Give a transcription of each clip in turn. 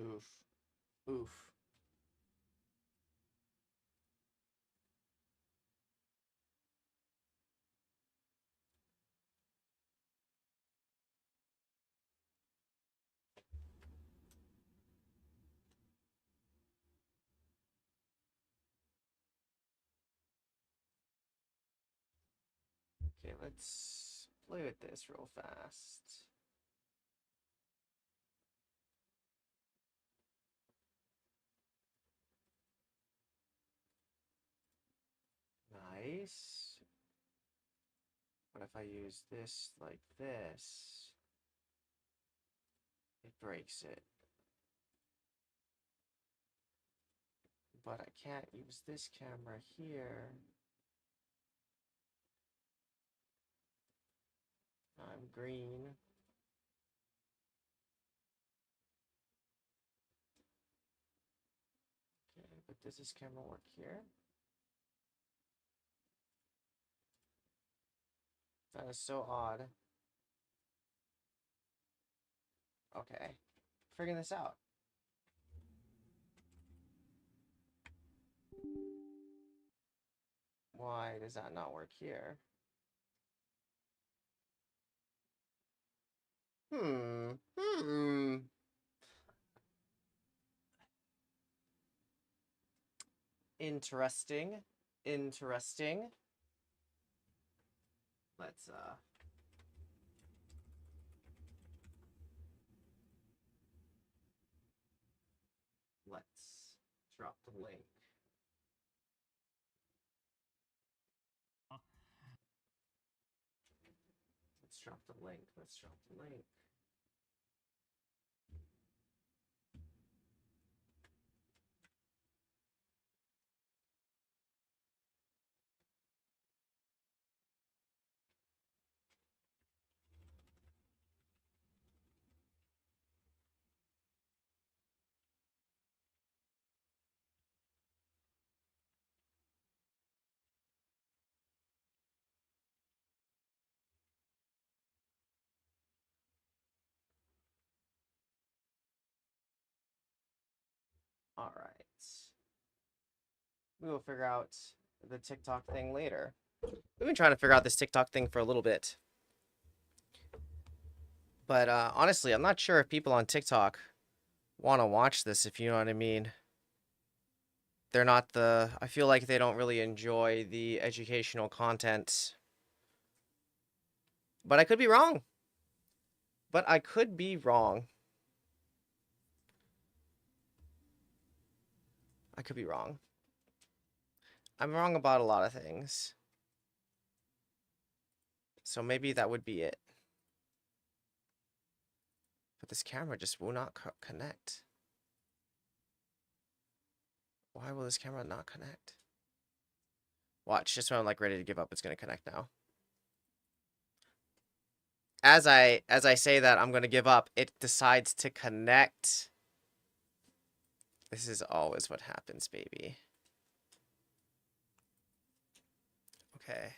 Oof. Oof. Okay, let's play with this real fast. Nice. What if I use this like this? It breaks it. But I can't use this camera here. I'm green. Okay, but does this camera work here? That is so odd. Okay, figuring this out. Why does that not work here? Hmm. Interesting. Interesting. Let's let's drop the link. Let's drop the link. Let's drop the link. All right. We will figure out the TikTok thing later. We've been trying to figure out this TikTok thing for a little bit. But honestly, I'm not sure if people on TikTok want to watch this, if you know what I mean. They're not the... I feel like they don't really enjoy the educational content. But I could be wrong. But I could be wrong. I could be wrong. I'm wrong about a lot of things. So maybe that would be it. this camera just will not connect. Why will this camera not connect? Watch, just when I'm like ready to give up, it's gonna connect now. As I say that I'm gonna give up, it decides to connect. This is always what happens, baby. Okay.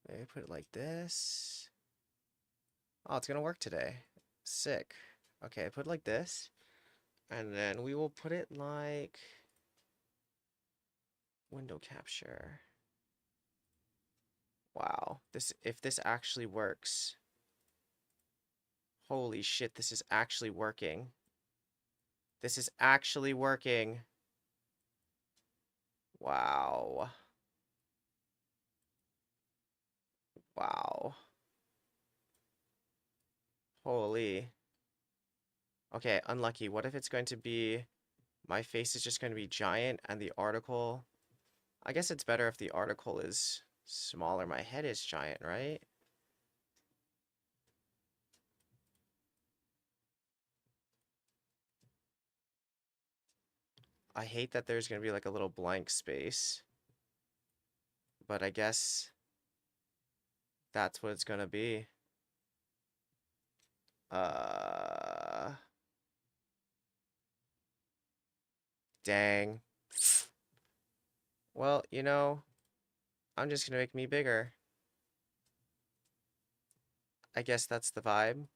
Maybe put it like this. Oh, it's gonna work today. Sick. Okay, put it like this. And then we will put it like window capture. Wow. If this actually works. Holy shit, this is actually working. This is actually working. Wow. Wow. Holy. Okay, unlucky. What if it's going to be... My face is just going to be giant and the article... I guess it's better if the article is smaller. My head is giant, right? I hate that there's going to be like a little blank space. But I guess that's what it's going to be. Dang. Well, you know, I'm just going to make me bigger. I guess that's the vibe.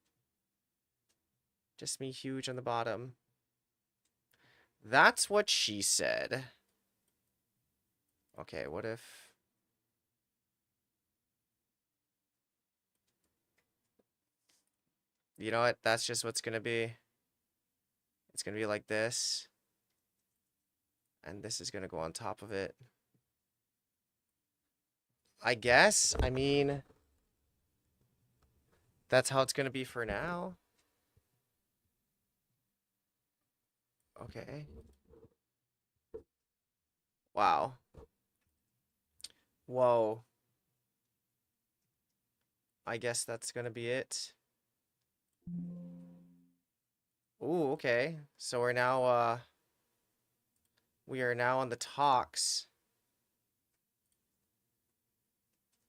Just me huge on the bottom. That's what she said. Okay, what if... You know what? That's just what's gonna be. It's gonna be like this. And this is gonna go on top of it. I guess. I mean... That's how it's gonna be for now. Okay. Wow. Whoa. I guess that's gonna be it. Ooh, okay. So we are now on the talks.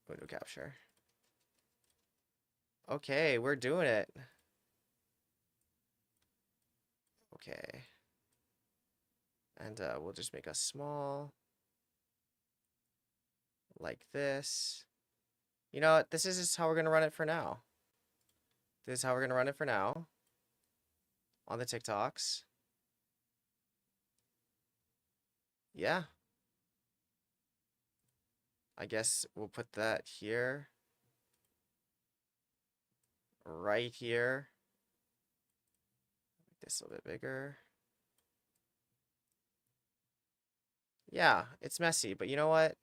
Window capture. Okay, we're doing it. Okay. And we'll just make a small like this. You know what? This is just how we're gonna run it for now. This is how we're gonna run it for now on the TikToks. Yeah. I guess we'll put that here. Right here. Make this a little bit bigger. Yeah, it's messy, but you know what?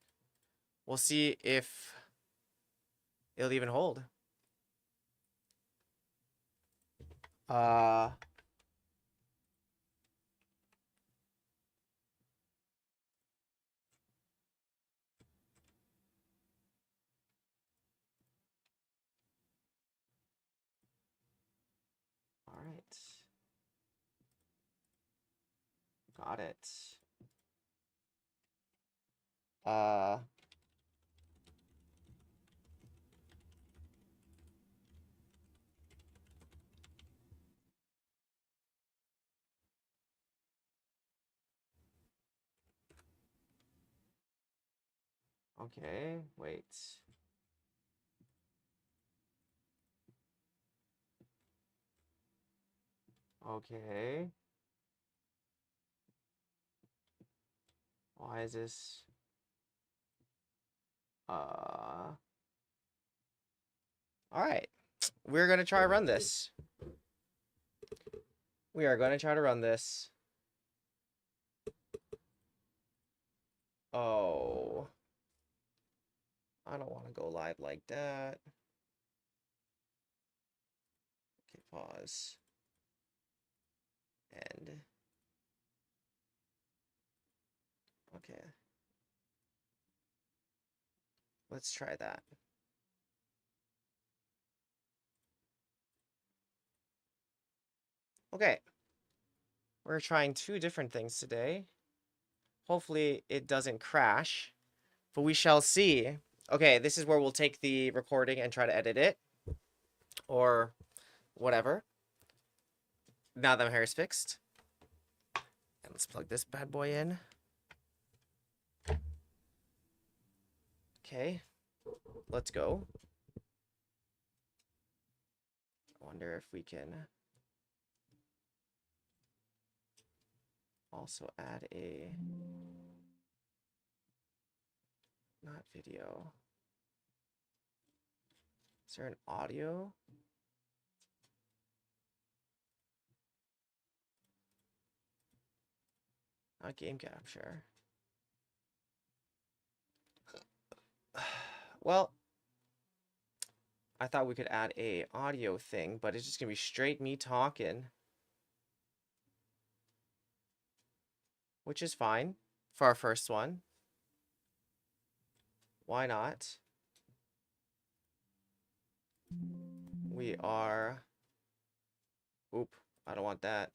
We'll see if it'll even hold. Uh, all right. Got it. Uh, okay, wait. Okay. Why is this? All right. We're gonna try to run this. We are gonna try to run this. Oh. I don't want to go live like that. Okay, pause. End. Okay. Let's try that. Okay, we're trying two different things today. Hopefully it doesn't crash, but we shall see. Okay, this is where we'll take the recording and try to edit it, or whatever. Now that my hair is fixed. And let's plug this bad boy in. Okay, let's go. I wonder if we can also add a, not video. Is there an audio? Not game capture. Well, I thought we could add a audio thing, but it's just gonna be straight me talking, which is fine for our first one. Why not? We are, oop, I don't want that.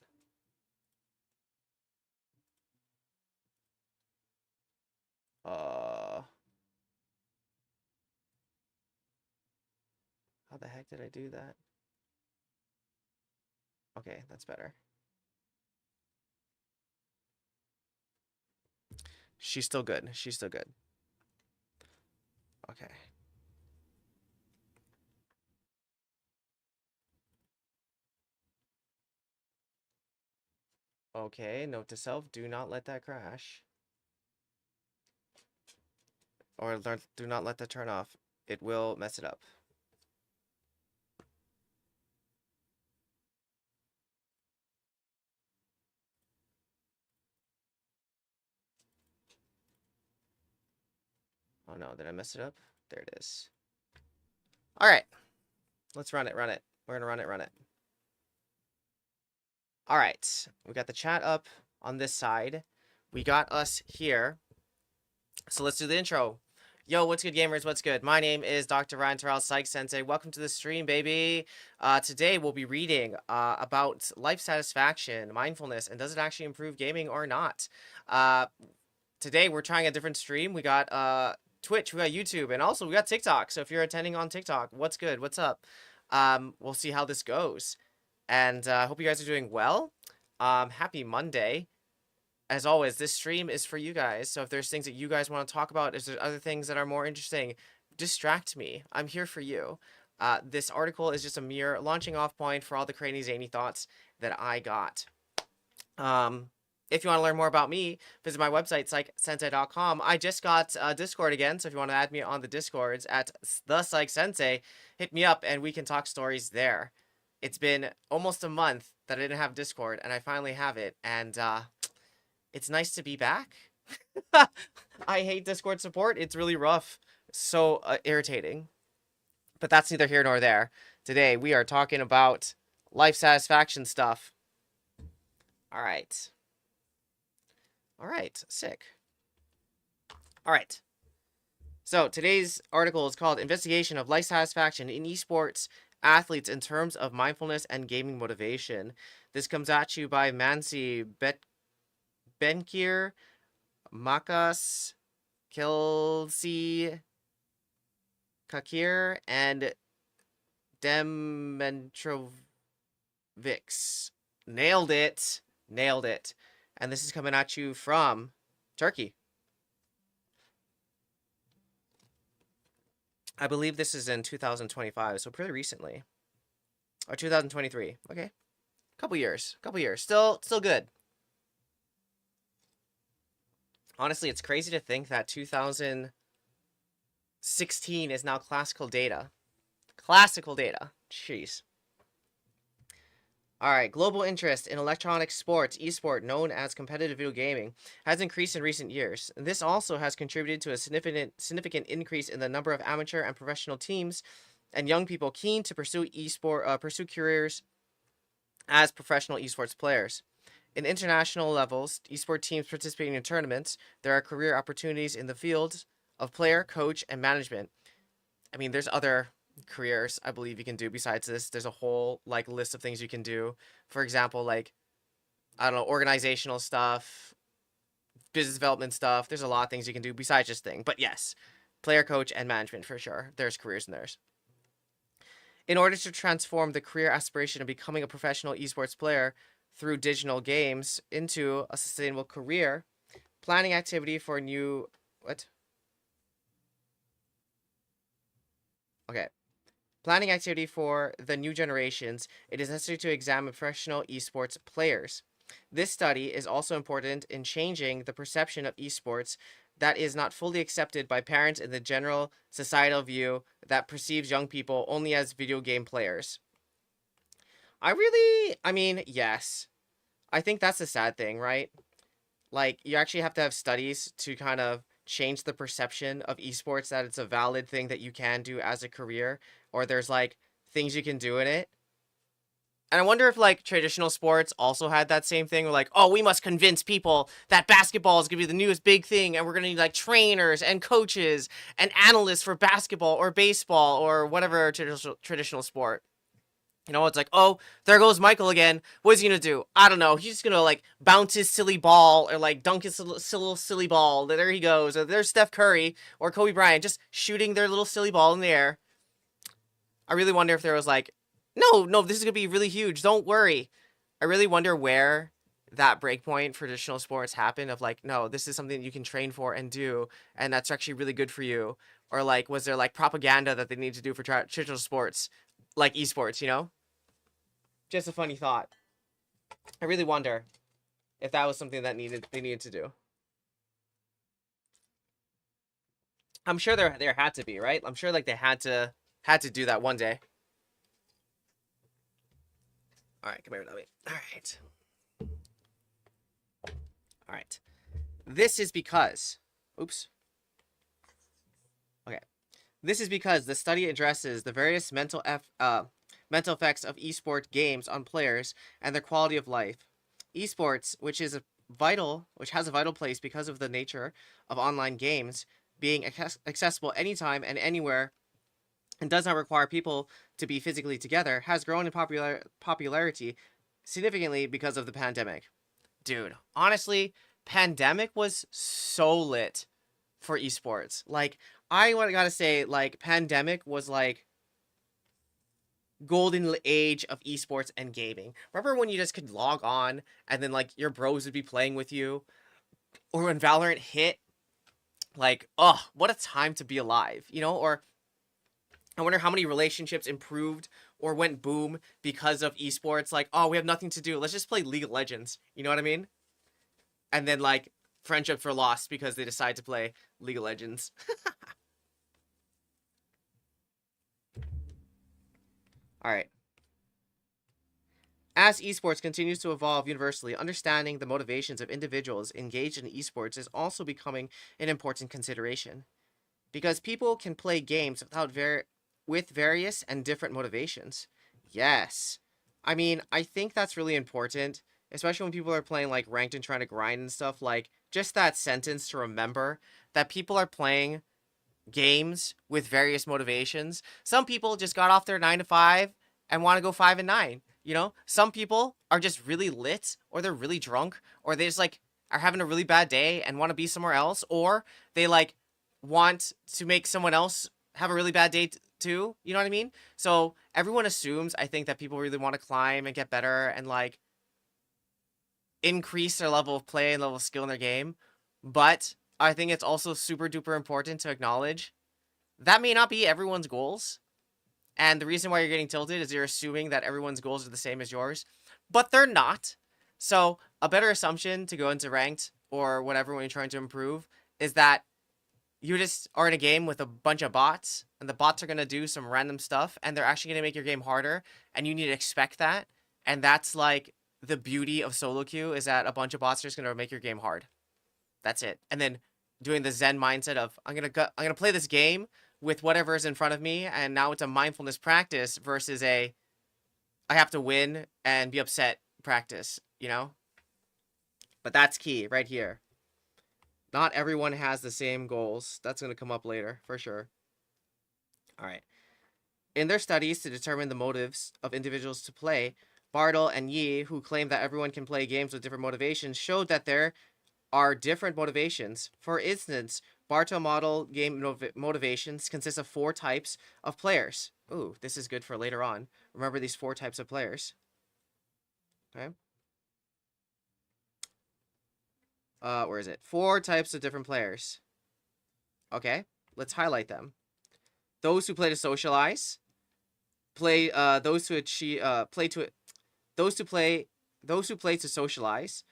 How the heck did I do that? Okay, that's better. She's still good. She's still good. Okay. Okay, note to self, do not let that crash. Or do not let that turn off. It will mess it up. Oh no, did I mess it up? There it is. All right, let's run it, run it. We're gonna run it, run it. All right, we got the chat up on this side. We got us here. So let's do the intro. Yo, what's good, gamers? What's good? My name is Dr. Ryan Terrell, Psych Sensei. Welcome to the stream, baby. Today we'll be reading about life satisfaction, mindfulness, and does it actually improve gaming or not? Today we're trying a different stream. We got Twitch, we got YouTube, and also we got TikTok. So if you're attending on TikTok, what's good? What's up? We'll see how this goes. And I hope you guys are doing well. Happy Monday. As always, this stream is for you guys. So if there's things that you guys want to talk about, if there's other things that are more interesting, distract me. I'm here for you. This article is just a mere launching off point for all the crazy zany thoughts that I got. If you want to learn more about me, visit my website, psychsensei.com. I just got Discord again, so if you want to add me on the Discords at the Psych Sensei, hit me up and we can talk stories there. It's been almost a month that I didn't have Discord, and I finally have it, and it's nice to be back. I hate Discord support. It's really rough. So irritating. But that's neither here nor there. Today, we are talking about life satisfaction stuff. All right. All right. Sick. All right. So today's article is called Investigation of Life Satisfaction in Esports Athletes in Terms of Mindfulness and Gaming Motivation. This comes at you by Mansi Benkir, Makas, Kelsey, Kakir, and Dementrovics. Nailed it. Nailed it. And this is coming at you from Turkey. I believe this is in 2025, so pretty recently. Or 2023. Okay. Couple years. Still good. Honestly, it's crazy to think that 2016 is now classical data. Classical data. Jeez. All right. Global interest in electronic sports, esport, known as competitive video gaming, has increased in recent years. This also has contributed to a significant increase in the number of amateur and professional teams and young people keen to pursue careers as professional esports players. In international levels, esports teams participating in tournaments, there are career opportunities in the fields of player, coach, and management. I mean, there's other careers I believe you can do besides this. There's a whole like list of things you can do. For example, like I don't know, organizational stuff, business development stuff. There's a lot of things you can do besides just thing. But yes, player coach and management for sure. There's careers in theirs. In order to transform the career aspiration of becoming a professional esports player through digital games into a sustainable career, planning activity for a new what? Okay. Planning activity for the new generations, it is necessary to examine professional esports players. This study is also important in changing the perception of esports that is not fully accepted by parents in the general societal view that perceives young people only as video game players. I mean, yes. I think that's the sad thing, right? Like, you actually have to have studies to kind of change the perception of esports that it's a valid thing that you can do as a career, or there's like things you can do in it. And I wonder if like traditional sports also had that same thing, where like, oh, we must convince people that basketball is gonna be the newest big thing, and we're gonna need like trainers and coaches and analysts for basketball or baseball or whatever traditional sport. You know, it's like, oh, there goes Michael again. What's he gonna do? I don't know. He's just gonna like bounce his silly ball or like dunk his little silly ball. There he goes. Or there's Steph Curry or Kobe Bryant just shooting their little silly ball in the air. I really wonder if there was like, no, this is gonna be really huge. Don't worry. I really wonder where that breakpoint for traditional sports happened of like, no, this is something you can train for and do, and that's actually really good for you. Or like, was there like propaganda that they need to do for traditional sports, like esports, you know? Just a funny thought. I really wonder if that was something that they needed to do. I'm sure there had to be, right? I'm sure like they had to do that one day. All right, come here, Nami. All right. All right. This is because oops. Okay. This is because the study addresses the various mental effects of esport games on players and their quality of life. Esports, which has a vital place because of the nature of online games being accessible anytime and anywhere and does not require people to be physically together, has grown in popularity significantly because of the pandemic. Dude, honestly, pandemic was so lit for esports. Like, I gotta say, like, pandemic was like golden age of esports and gaming. Remember when you just could log on and then like your bros would be playing with you, or when Valorant hit, like, oh, what a time to be alive, you know? Or I wonder how many relationships improved or went boom because of esports. Like, oh, we have nothing to do, let's just play League of Legends. You know what I mean? And then like friendships were lost because they decided to play League of Legends. All right. As esports continues to evolve universally, understanding the motivations of individuals engaged in esports is also becoming an important consideration. Because people can play games with various and different motivations. Yes. I mean, I think that's really important, especially when people are playing like ranked and trying to grind and stuff. Like, just that sentence to remember that people are playing games with various motivations. Some people just got off their 9 to 5 and want to go 5 and 9. You know, some people are just really lit, or they're really drunk, or they just like are having a really bad day and want to be somewhere else, or they like want to make someone else have a really bad day too. You know what I mean? So everyone assumes, I think, that people really want to climb and get better and like increase their level of play and level of skill in their game. But I think it's also super duper important to acknowledge that may not be everyone's goals. And the reason why you're getting tilted is you're assuming that everyone's goals are the same as yours, but they're not. So a better assumption to go into ranked or whatever when you're trying to improve is that you just are in a game with a bunch of bots, and the bots are going to do some random stuff, and they're actually going to make your game harder, and you need to expect that. And that's like the beauty of solo queue, is that a bunch of bots are just going to make your game hard. That's it. And then doing the Zen mindset of I'm gonna play this game with whatever is in front of me, and now it's a mindfulness practice versus a I have to win and be upset practice, you know? But that's key right here. Not everyone has the same goals. That's gonna come up later, for sure. All right. In their studies to determine the motives of individuals to play, Bartle and Yi, who claim that everyone can play games with different motivations, showed that there are different motivations. For instance, Bartle model game motivations consist of 4 types of players. Ooh, this is good for later on. Remember these 4 types of players. Okay. Where is it? 4 types of different players. Okay, let's highlight them. Those who play to socialize, those who achieve, those who play to socialize,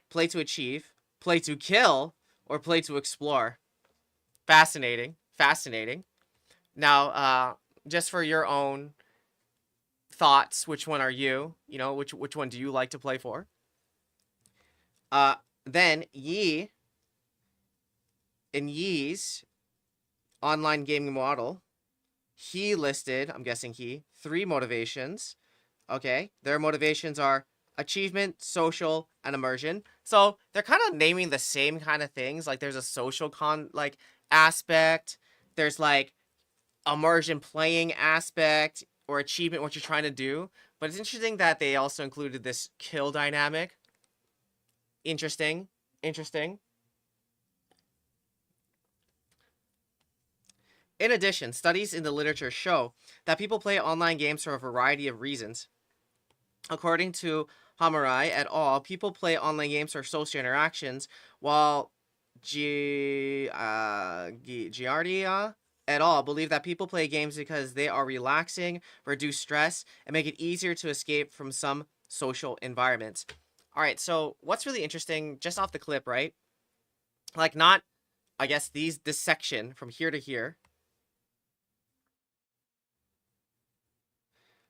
play to achieve, play to kill, or play to explore. Fascinating, fascinating. Now, just for your own thoughts, which one are you? You know, which one do you like to play for? Then Yi, in Yi's online gaming model, he listed, I'm guessing 3 motivations. Okay, their motivations are achievement, social, and immersion. So they're kind of naming the same kind of things. Like there's a social aspect. There's like immersion playing aspect or achievement, what you're trying to do. But it's interesting that they also included this kill dynamic. Interesting. Interesting. In addition, studies in the literature show that people play online games for a variety of reasons. According to Hamarai et al., people play online games for social interactions, while Giardia et al. Believe that people play games because they are relaxing, reduce stress, and make it easier to escape from some social environments. All right, so what's really interesting, just off the clip, right? Like not, I guess, this section from here to here.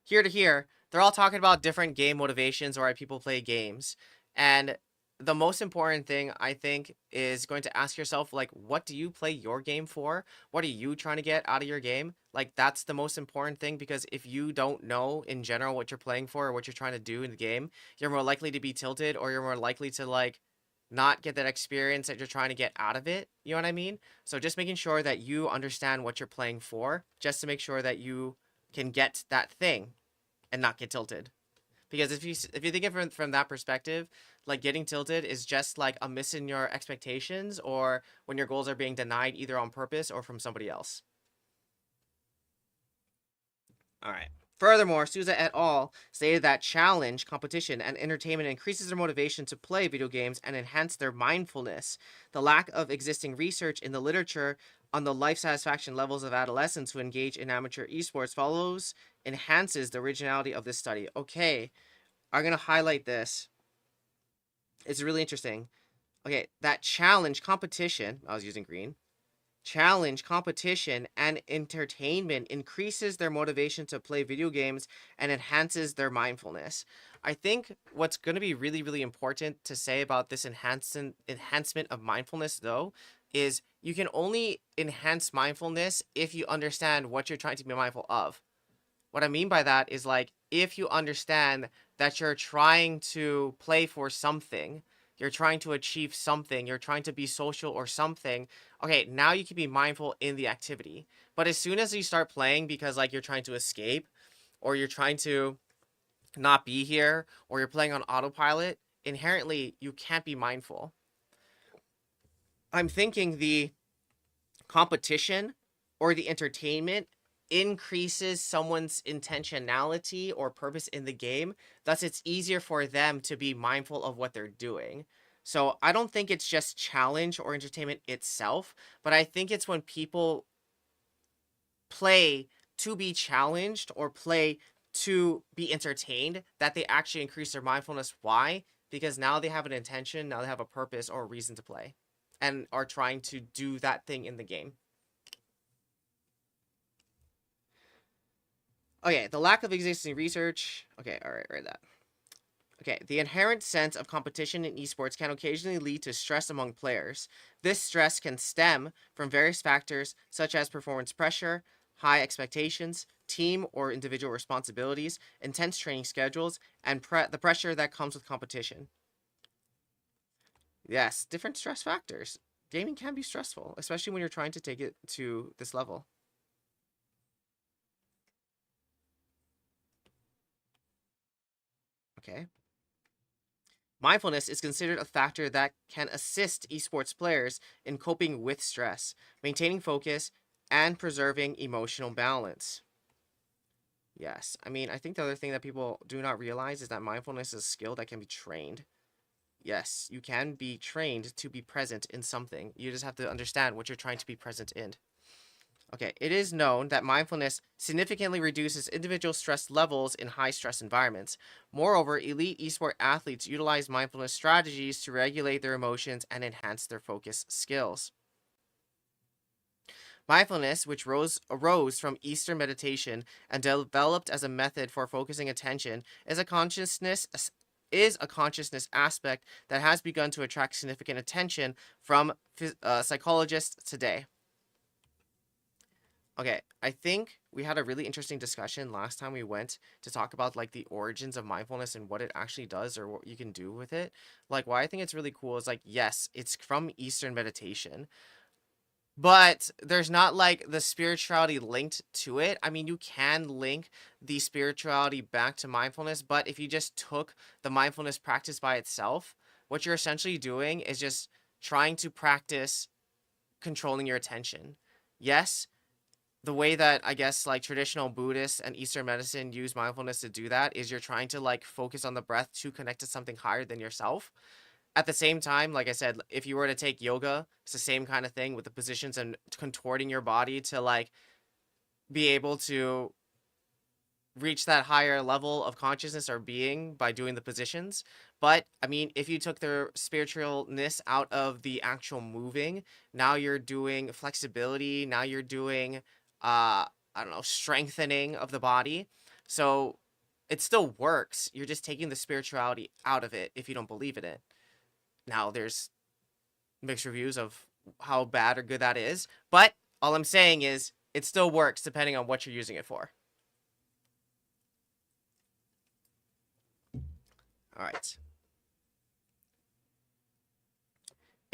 Here to here, they're all talking about different game motivations or why people play games. And the most important thing, I think, is going to ask yourself, like, what do you play your game for? What are you trying to get out of your game? Like, that's the most important thing, because if you don't know in general what you're playing for or what you're trying to do in the game, you're more likely to be tilted, or you're more likely to, like, not get that experience that you're trying to get out of it. You know what I mean? So just making sure that you understand what you're playing for, just to make sure that you can get that thing and not get tilted. Because if you think of it from that perspective, like getting tilted is just like a miss in your expectations, or when your goals are being denied either on purpose or from somebody else. All right. Furthermore, Souza et al. Stated that challenge, competition, and entertainment increases their motivation to play video games and enhance their mindfulness. The lack of existing research in the literature on the life satisfaction levels of adolescents who engage in amateur esports enhances the originality of this study. Okay, I'm going to highlight this. It's really interesting. Okay, that challenge, competition, I was using green. Challenge, competition, and entertainment increases their motivation to play video games and enhances their mindfulness. I think what's going to be really, really important to say about this enhancement of mindfulness, though, is you can only enhance mindfulness if you understand what you're trying to be mindful of. What I mean by that is, like, if you understand that you're trying to play for something, you're trying to achieve something, you're trying to be social or something, okay, now you can be mindful in the activity. But as soon as you start playing because, like, you're trying to escape, or you're trying to not be here, or you're playing on autopilot, inherently you can't be mindful. I'm thinking the competition or the entertainment increases someone's intentionality or purpose in the game. Thus, it's easier for them to be mindful of what they're doing. So I don't think it's just challenge or entertainment itself, but I think it's when people play to be challenged or play to be entertained that they actually increase their mindfulness. Why? Because now they have an intention, now they have a purpose or a reason to play, and are trying to do that thing in the game. Okay, the lack of existing research. Okay, all right, read that. Okay, the inherent sense of competition in esports can occasionally lead to stress among players. This stress can stem from various factors such as performance pressure, high expectations, team or individual responsibilities, intense training schedules, and the pressure that comes with competition. Yes, different stress factors. Gaming can be stressful, especially when you're trying to take it to this level. Okay. Mindfulness is considered a factor that can assist esports players in coping with stress, maintaining focus, and preserving emotional balance. Yes, I mean, I think the other thing that people do not realize is that mindfulness is a skill that can be trained. Yes, you can be trained to be present in something. You just have to understand what you're trying to be present in. Okay, it is known that mindfulness significantly reduces individual stress levels in high stress environments. Moreover, elite esport athletes utilize mindfulness strategies to regulate their emotions and enhance their focus skills. Mindfulness, which arose from Eastern meditation and developed as a method for focusing attention, is a consciousness aspect that has begun to attract significant attention from psychologists today. Okay, I think we had a really interesting discussion last time we went to talk about like the origins of mindfulness and what it actually does or what you can do with it. Like why I think it's really cool is like yes, it's from Eastern meditation, but there's not like the spirituality linked to it. I mean, you can link the spirituality back to mindfulness, but if you just took the mindfulness practice by itself, what you're essentially doing is just trying to practice controlling your attention. Yes, the way that I guess like traditional Buddhists and Eastern medicine use mindfulness to do that is you're trying to like focus on the breath to connect to something higher than yourself. At the same time, like I said, if you were to take yoga, it's the same kind of thing with the positions and contorting your body to like be able to reach that higher level of consciousness or being by doing the positions. But I mean, if you took the spiritualness out of the actual moving, now you're doing flexibility, now you're doing I don't know, strengthening of the body. So it still works. You're just taking the spirituality out of it if you don't believe in it. Now there's mixed reviews of how bad or good that is, but all I'm saying is it still works depending on what you're using it for. All right.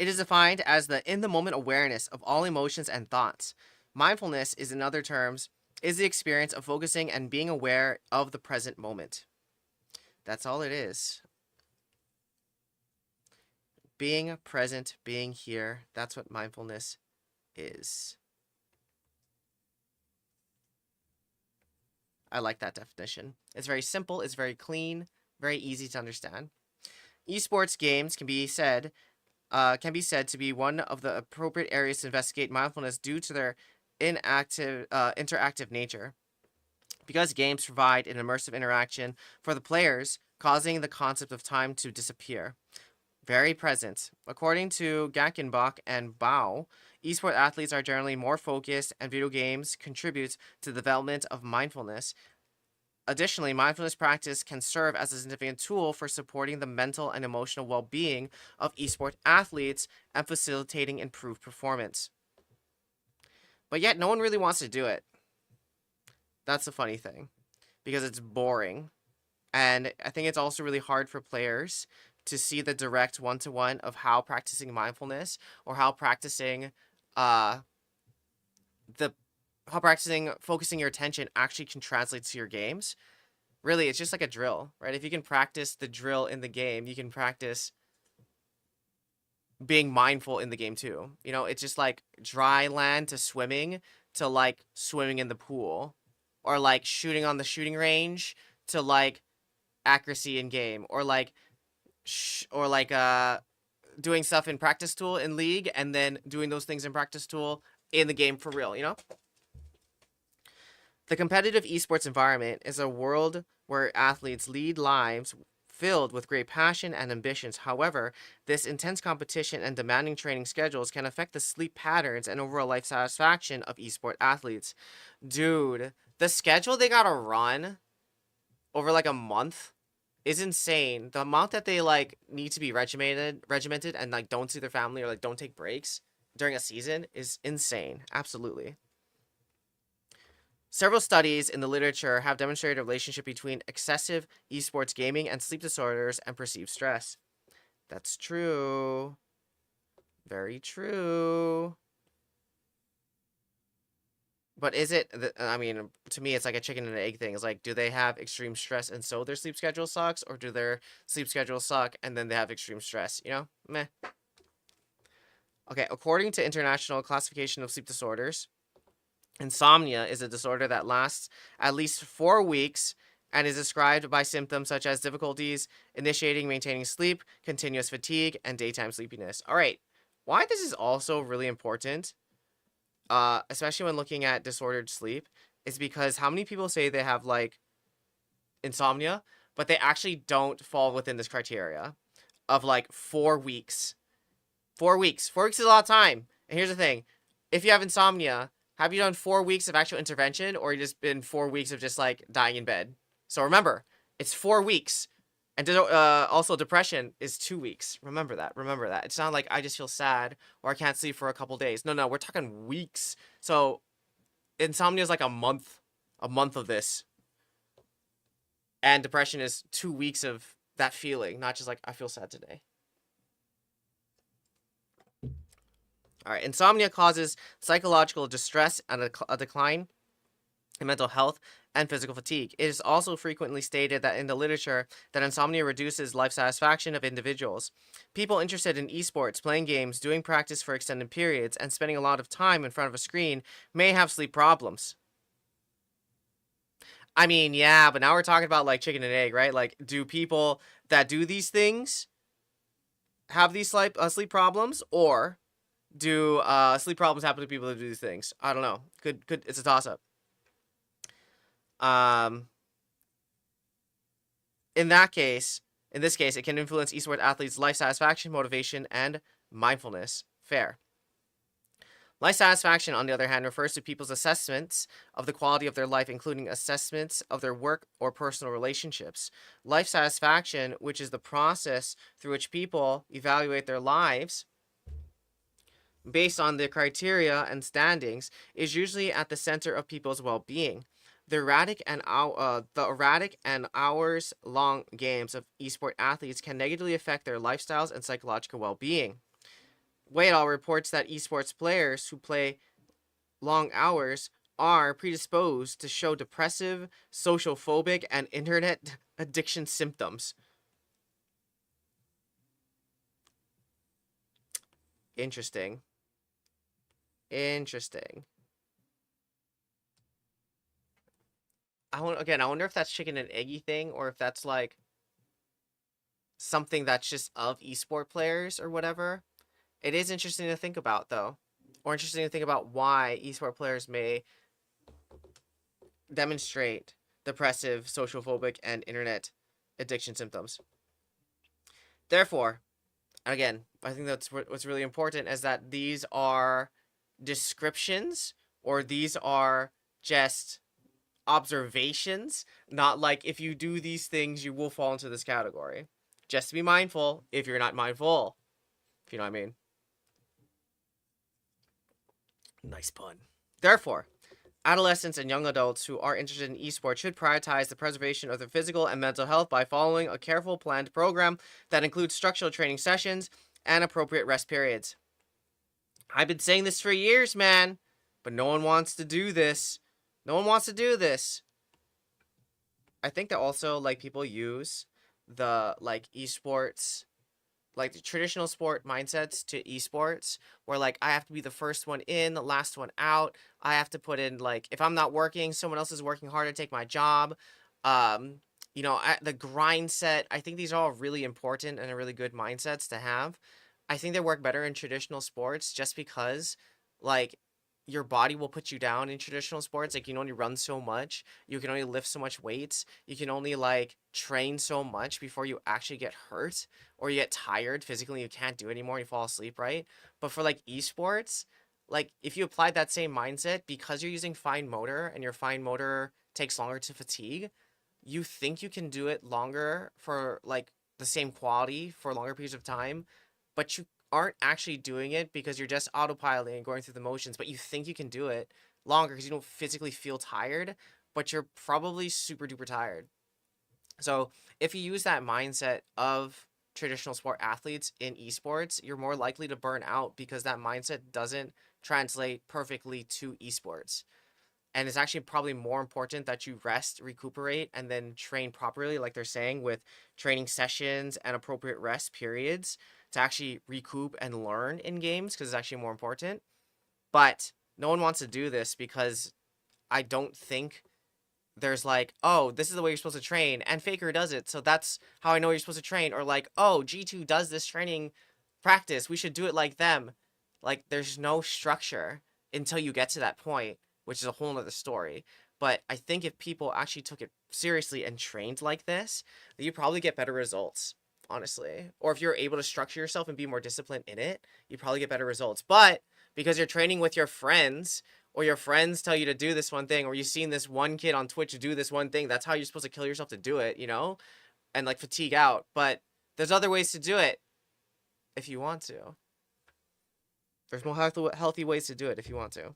It is defined as the in the moment awareness of all emotions and thoughts. Mindfulness is, in other terms, is the experience of focusing and being aware of the present moment. That's all it is. Being present, being here, that's what mindfulness is. I like that definition. It's very simple, it's very clean, very easy to understand. Esports games can be said to be one of the appropriate areas to investigate mindfulness due to their interactive nature. Because games provide an immersive interaction for the players, causing the concept of time to disappear. Very present. According to Gackenbach and Bao, esports athletes are generally more focused, and video games contribute to the development of mindfulness. Additionally, mindfulness practice can serve as a significant tool for supporting the mental and emotional well-being of esports athletes and facilitating improved performance. But yet, no one really wants to do it. That's the funny thing, because it's boring. And I think it's also really hard for players to see the direct one-to-one of how practicing mindfulness or uh the how practicing focusing your attention actually can translate to your games. Really, it's just like a drill, right? If you can practice the drill in the game, you can practice being mindful in the game too. You know, it's just like dry land to swimming to like swimming in the pool, or like shooting on the shooting range to like accuracy in game, or like doing stuff in practice tool in league and then doing those things in practice tool in the game for real, you know? The competitive esports environment is a world where athletes lead lives filled with great passion and ambitions. However, this intense competition and demanding training schedules can affect the sleep patterns and overall life satisfaction of esport athletes. Dude, the schedule they gotta run over like a month is insane. The amount that they like need to be regimented and like don't see their family or like don't take breaks during a season is insane. Absolutely. Several studies in the literature have demonstrated a relationship between excessive esports gaming and sleep disorders and perceived stress. That's true. Very true. But is it? I mean, to me, it's like a chicken and an egg thing. It's like, do they have extreme stress and so their sleep schedule sucks, or do their sleep schedule suck and then they have extreme stress? You know, meh. Okay, according to International Classification of Sleep Disorders, insomnia is a disorder that lasts at least 4 weeks and is described by symptoms such as difficulties initiating, maintaining sleep, continuous fatigue, and daytime sleepiness. All right, why this is also really important, especially when looking at disordered sleep, is because how many people say they have like insomnia, but they actually don't fall within this criteria of like 4 weeks. 4 weeks. 4 weeks is a lot of time. And here's the thing: if you have insomnia, have you done 4 weeks of actual intervention, or you just been 4 weeks of just like dying in bed? So remember, it's 4 weeks. And also, depression is 2 weeks. Remember that. Remember that. It's not like I just feel sad or I can't sleep for a couple days. No, no, we're talking weeks. So insomnia is like a month of this, and depression is 2 weeks of that feeling, not just like I feel sad today. All right, insomnia causes psychological distress and a decline in mental health and physical fatigue. It is also frequently stated that in the literature that insomnia reduces life satisfaction of individuals. People interested in esports, playing games, doing practice for extended periods, and spending a lot of time in front of a screen may have sleep problems. I mean, yeah, but now we're talking about like chicken and egg, right? Like, do people that do these things have these sleep problems, or do sleep problems happen to people that do these things? I don't know. Could it's a toss up. Um, in that case, in this case, it can influence esports athletes' life satisfaction, motivation, and mindfulness. Fair. Life satisfaction, on the other hand, refers to people's assessments of the quality of their life, including assessments of their work or personal relationships. Life satisfaction, which is the process through which people evaluate their lives based on the criteria and standings, is usually at the center of people's well-being. The erratic and hours-long games of esport athletes can negatively affect their lifestyles and psychological well-being. Weidel reports that esports players who play long hours are predisposed to show depressive, social phobic, and internet addiction symptoms. Interesting. Interesting. I wonder if that's chicken and eggy thing, or if that's like something that's just of esport players or whatever. It is interesting to think about, though, or interesting to think about why esport players may demonstrate depressive, social phobic, and internet addiction symptoms. Therefore, again, I think that's what's really important, is that these are descriptions, or these are just observations, not like if you do these things, you will fall into this category. Just be mindful if you're not mindful, if you know what I mean. Nice pun. Therefore, adolescents and young adults who are interested in esports should prioritize the preservation of their physical and mental health by following a careful planned program that includes structural training sessions and appropriate rest periods. I've been saying this for years, man, but no one wants to do this. No one wants to do this. I think that also, like, people use the, like, esports, like the traditional sport mindsets to esports, where like I have to be the first one in, the last one out. I have to put in, like, if I'm not working, someone else is working hard to take my job. Um, the grind set. I think these are all really important and are really good mindsets to have. I think they work better in traditional sports just because, like, your body will put you down in traditional sports. Like, you can only run so much, you can only lift so much weights, you can only like train so much before you actually get hurt or you get tired physically, you can't do it anymore, you fall asleep, right? But for like esports, like if you applied that same mindset, because you're using fine motor and your fine motor takes longer to fatigue, you think you can do it longer for like the same quality for longer periods of time, but you aren't actually doing it because you're just autopiloting and going through the motions, but you think you can do it longer because you don't physically feel tired, but you're probably super duper tired. So if you use that mindset of traditional sport athletes in esports, you're more likely to burn out because that mindset doesn't translate perfectly to esports. And it's actually probably more important that you rest, recuperate, and then train properly, like they're saying, with training sessions and appropriate rest periods to actually recoup and learn in games, because it's actually more important. But no one wants to do this because I don't think there's like, oh, this is the way you're supposed to train, and Faker does it, so that's how I know you're supposed to train. Or like, oh, G2 does this training practice, we should do it like them. Like, there's no structure until you get to that point, which is a whole nother story. But I think if people actually took it seriously and trained like this, you probably get better results, honestly. Or if you're able to structure yourself and be more disciplined in it, you probably get better results. But because you're training with your friends, or your friends tell you to do this one thing, or you've seen this one kid on Twitch do this one thing, that's how you're supposed to kill yourself to do it, you know? And like fatigue out. But there's other ways to do it if you want to. There's more healthy ways to do it if you want to.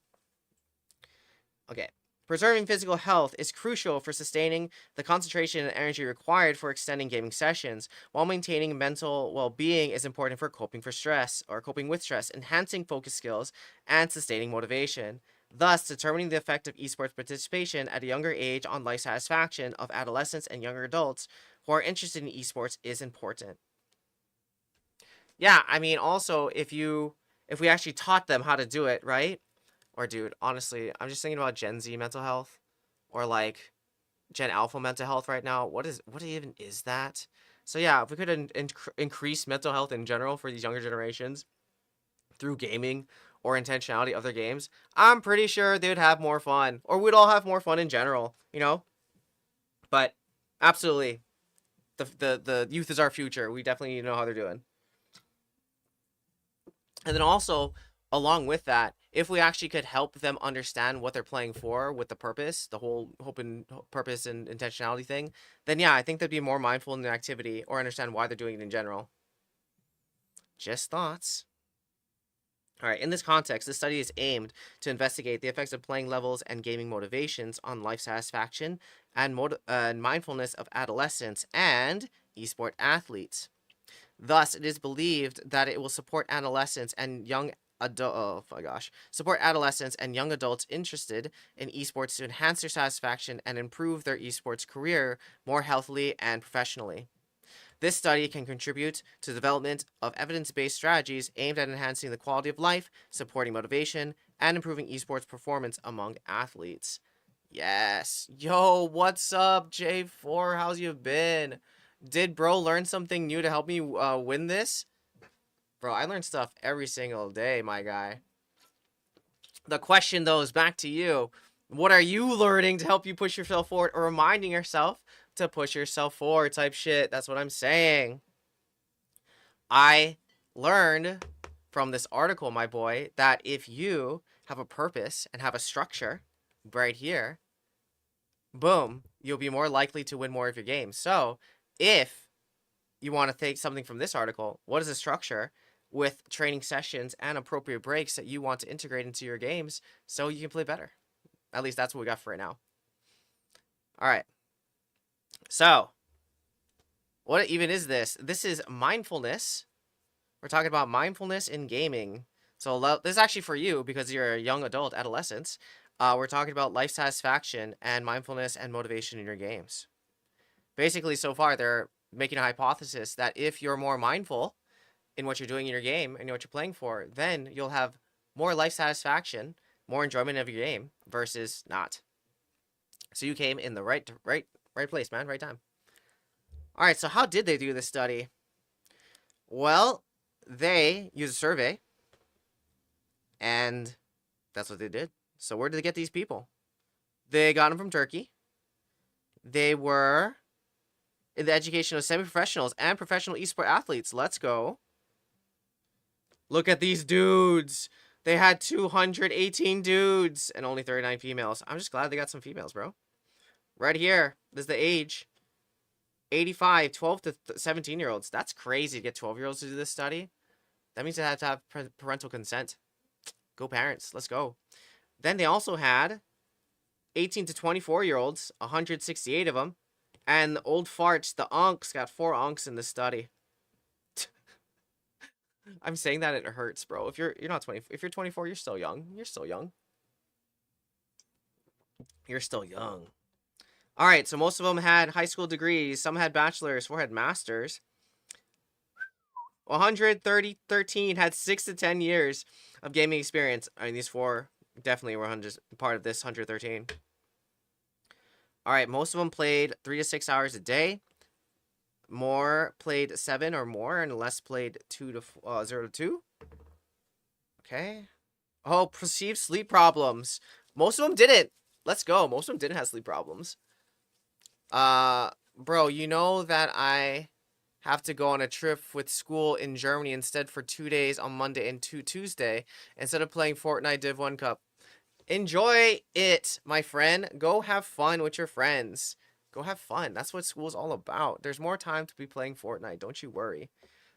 Okay. Preserving physical health is crucial for sustaining the concentration and energy required for extending gaming sessions, while maintaining mental well-being is important for coping with stress, enhancing focus skills, and sustaining motivation. Thus, determining the effect of esports participation at a younger age on life satisfaction of adolescents and younger adults who are interested in esports is important. Yeah, I mean, also, if we actually taught them how to do it, right? Or dude, honestly, I'm just thinking about Gen Z mental health, or like Gen Alpha mental health right now. What even is that? So yeah, if we could increase mental health in general for these younger generations through gaming or intentionality of their games, I'm pretty sure they would have more fun, or we'd all have more fun in general, you know? But absolutely, the youth is our future. We definitely need to know how they're doing. And then also, along with that, if we actually could help them understand what they're playing for with the purpose, the whole hope and purpose and intentionality thing, then yeah, I think they'd be more mindful in the activity or understand why they're doing it in general. Just thoughts. All right, in this context, this study is aimed to investigate the effects of playing levels and gaming motivations on life satisfaction and mindfulness of adolescents and esport athletes. Thus, it is believed that it will support adolescents and young support adolescents and young adults interested in esports to enhance their satisfaction and improve their esports career more healthily and professionally. This study can contribute to the development of evidence-based strategies aimed at enhancing the quality of life, supporting motivation, and improving esports performance among athletes. Yes. Yo, what's up, J4? How's you been? Did bro learn something new to help me win this? Bro, I learn stuff every single day, my guy. The question, though, is back to you. What are you learning to help you push yourself forward, or reminding yourself to push yourself forward type shit? That's what I'm saying. I learned from this article, my boy, that if you have a purpose and have a structure right here, boom, you'll be more likely to win more of your games. So, if you want to take something from this article, what is the structure with training sessions and appropriate breaks that you want to integrate into your games so you can play better? At least that's what we got for right now. All right. So, what even is this? This is mindfulness. We're talking about mindfulness in gaming. So this is actually for you because you're a young adult, adolescent. We're talking about life satisfaction and mindfulness and motivation in your games. Basically, so far, they're making a hypothesis that if you're more mindful in what you're doing in your game and what you're playing for, then you'll have more life satisfaction, more enjoyment of your game versus not. So you came in the right place, man, right time. All right, so how did they do this study? Well, they used a survey, and that's what they did. So where did they get these people? They got them from Turkey. They were in the education of semi-professionals and professional esports athletes. Let's go. Look at these dudes. They had 218 dudes and only 39 females. I'm just glad they got some females, bro. Right here. This is the age. 85, 12 to 17-year-olds. That's crazy to get 12-year-olds to do this study. That means they have to have parental consent. Go parents. Let's go. Then they also had 18 to 24-year-olds, 168 of them. And the old farts, the unks, got 4 unks in this study. I'm saying that it hurts, bro. If you're not 20, if you're 24, you're still young. You're still young. You're still young. All right, so most of them had high school degrees. Some had bachelors, 4 had masters. 113 had 6 to 10 years of gaming experience. I mean, these 4 definitely were part of this 113. All right, most of them played 3 to 6 hours a day. More played 7 or more, and less played 0 to 2. Okay. Oh, perceived sleep problems. Most of them didn't. Let's go. Most of them didn't have sleep problems. Bro, you know that I have to go on a trip with school in Germany instead for 2 days on Monday and Tuesday instead of playing Fortnite Div 1 Cup. Enjoy it, my friend. Go have fun with your friends. Go have fun. That's what school's all about. There's more time to be playing Fortnite. Don't you worry.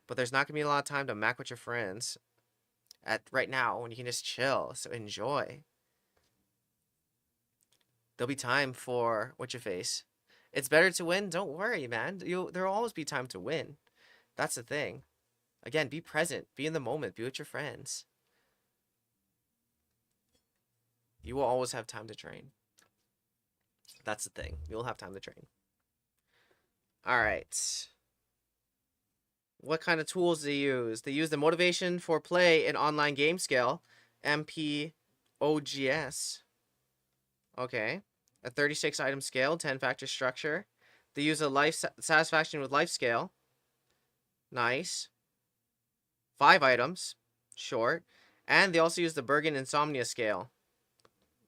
But there's not going to be a lot of time to mac with your friends at right now when you can just chill. So enjoy. There'll be time for what you face. It's better to win. Don't worry, man. There'll always be time to win. That's the thing. Again, be present. Be in the moment. Be with your friends. You will always have time to train. That's the thing. You'll have time to train. All right. What kind of tools do they use? They use the Motivation for Play in Online Game Scale, MPOGS. Okay. A 36 item scale, 10 factor structure. They use a life satisfaction with life scale. Nice. 5 items. Short. And they also use the Bergen Insomnia scale.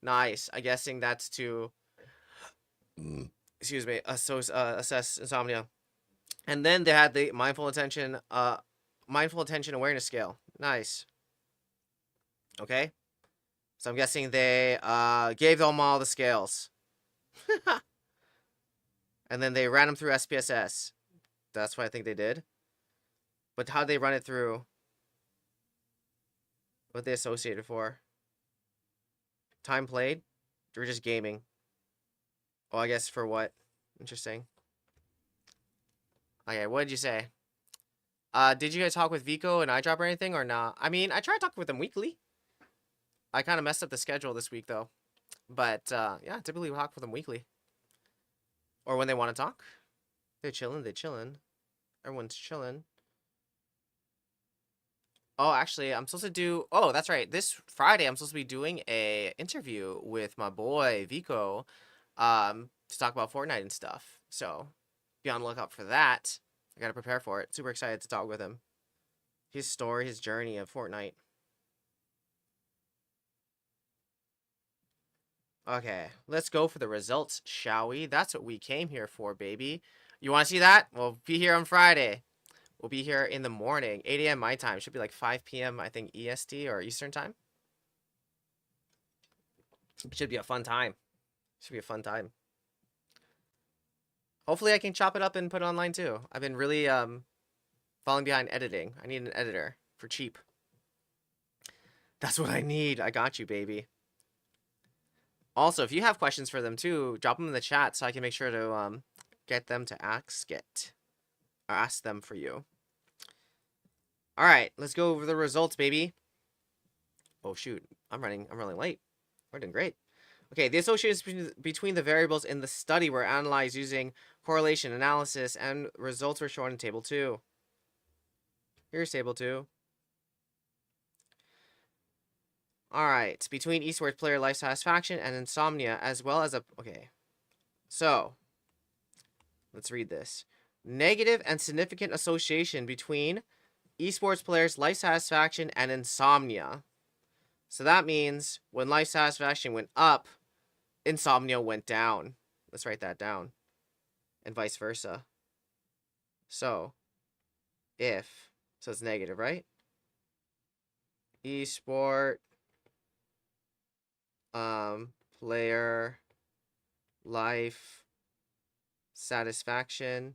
Nice. I'm guessing that's to, excuse me, assess insomnia. And then they had the mindful attention awareness scale. Nice. Okay. So I'm guessing they gave them all the scales. And then they ran them through SPSS. That's what I think they did. But how'd they run it through? What they associated for? Time played? Or just gaming? Oh, I guess for what? Interesting. Okay, what did you say? Did you guys talk with Vico and iDrop or anything or not? I mean, I try talking with them weekly. I kind of messed up the schedule this week though. But yeah, typically we talk with them weekly. Or when they want to talk. They're chilling. Everyone's chilling. Oh, actually, I'm supposed to do... Oh, that's right. This Friday, I'm supposed to be doing a interview with my boy, Vico, to talk about Fortnite and stuff. So, be on the lookout for that. I gotta prepare for it. Super excited to talk with him. His story, his journey of Fortnite. Okay, let's go for the results, shall we? That's what we came here for, baby. You want to see that? We'll be here on Friday. We'll be here in the morning, 8 a.m. my time. Should be like 5 p.m. I think EST or Eastern time. Should be a fun time. Should be a fun time. Hopefully I can chop it up and put it online too. I've been really falling behind editing. I need an editor for cheap. That's what I need. I got you, baby. Also, if you have questions for them too, drop them in the chat so I can make sure to get them to ask them for you. All right, let's go over the results, baby. Oh shoot, I'm running late. We're doing great. Okay, the associations between the variables in the study were analyzed using correlation analysis, and results were shown in Table 2. Here's Table 2. All right, between esports player life satisfaction and insomnia, as well as a... Okay, so let's read this. Negative and significant association between esports players' life satisfaction and insomnia. So that means when life satisfaction went up, insomnia went down. Let's write that down. And vice versa. So, so it's negative, right? Esport player life satisfaction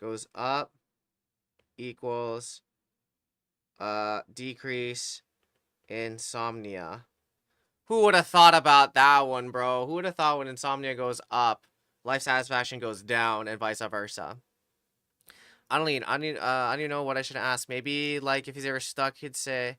goes up equals decrease insomnia. Who would have thought about that one, bro? Who would have thought when insomnia goes up, life satisfaction goes down, and vice versa? I don't even know what I should ask. Maybe like if he's ever stuck, he'd say,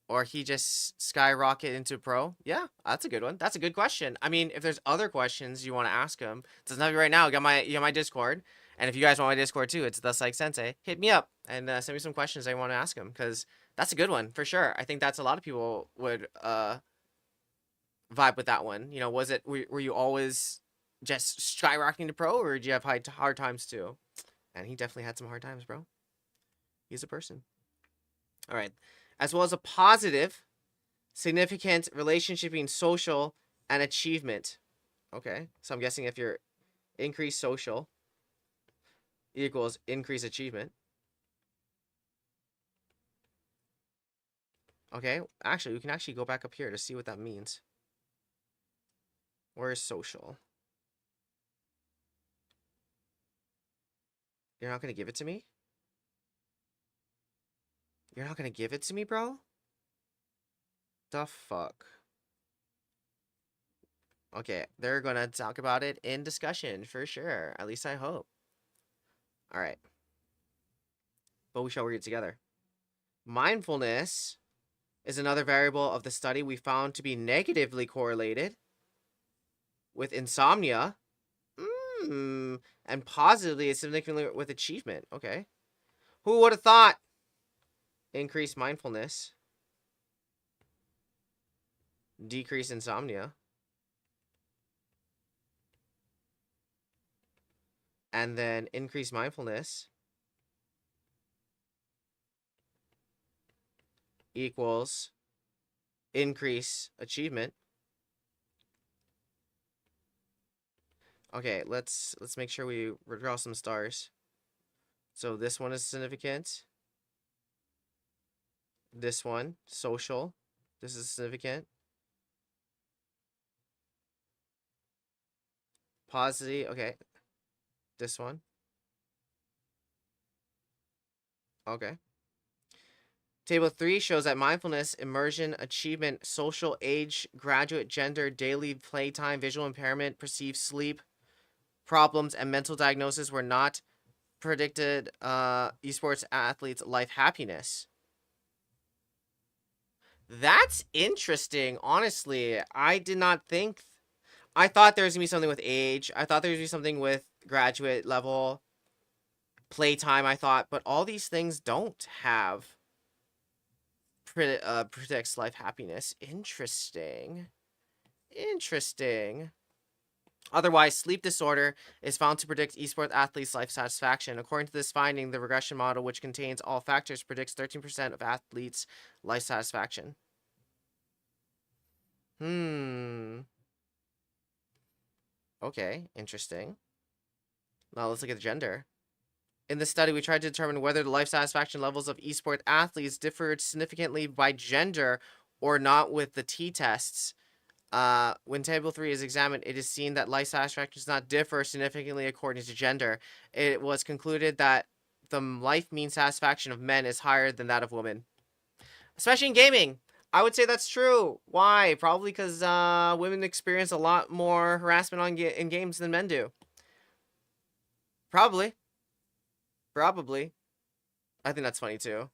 Or he just skyrocket into pro? Yeah, that's a good one. That's a good question. I mean, if there's other questions you want to ask him, it doesn't have to be right now. You got my Discord, and if you guys want my Discord too, it's the Psych Sensei. Hit me up and send me some questions I want to ask him, because that's a good one for sure. I think that's a lot of people would vibe with that one. You know, were you always just skyrocketing to pro, or did you have hard times too? And he definitely had some hard times, bro. He's a person. All right. As well as a positive, significant relationship between social and achievement. Okay. So I'm guessing if you're increased social equals increased achievement. Okay. Actually, we can actually go back up here to see what that means. Where is social? You're not going to give it to me? You're not going to give it to me, bro? The fuck? Okay, they're going to talk about it in discussion for sure. At least I hope. All right. But we shall read it together. Mindfulness is another variable of the study we found to be negatively correlated with insomnia. And positively significantly with achievement. Okay. Who would have thought? Increased mindfulness. Decrease insomnia. And then increase mindfulness equals increase achievement. Okay, let's make sure we draw some stars. So this one is significant. This one, social. This is significant. Positive, okay. This one. Okay. Table 3 shows that mindfulness, immersion, achievement, social, age, graduate, gender, daily playtime, visual impairment, perceived sleep problems, and mental diagnosis were not predicted esports athletes' life happiness. That's interesting. Honestly, I did not think. I thought there was gonna be something with age. I thought there was gonna be something with graduate level playtime. I thought, but all these things don't have predicts life happiness. Interesting. Interesting. Otherwise, sleep disorder is found to predict esports athletes' life satisfaction. According to this finding, the regression model, which contains all factors, predicts 13% of athletes' life satisfaction. Okay, interesting. Now let's look at the gender. In this study, we tried to determine whether the life satisfaction levels of esports athletes differed significantly by gender or not with the t-tests. When Table 3 is examined, it is seen that life satisfaction does not differ significantly according to gender. It was concluded that the life mean satisfaction of men is higher than that of women. Especially in gaming. I would say that's true. Why? Probably because women experience a lot more harassment in games than men do. Probably. Probably. I think that's funny too.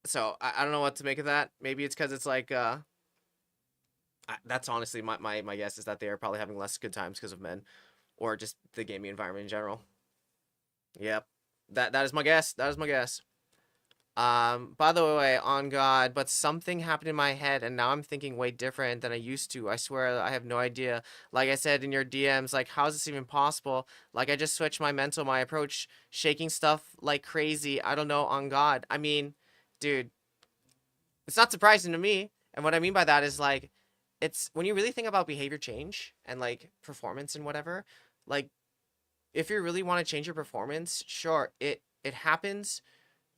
So, I don't know what to make of that. Maybe it's because it's like, that's honestly my guess is that they are probably having less good times because of men. Or just the gaming environment in general. Yep. That is my guess. That is my guess. By the way, on God, but something happened in my head and now I'm thinking way different than I used to. I swear I have no idea. Like I said in your DMs, like, how is this even possible? Like, I just switched my approach, shaking stuff like crazy. I don't know, on God. I mean, dude, it's not surprising to me. And what I mean by that is, like, it's when you really think about behavior change and, like, performance and whatever, like, if you really want to change your performance, sure, it happens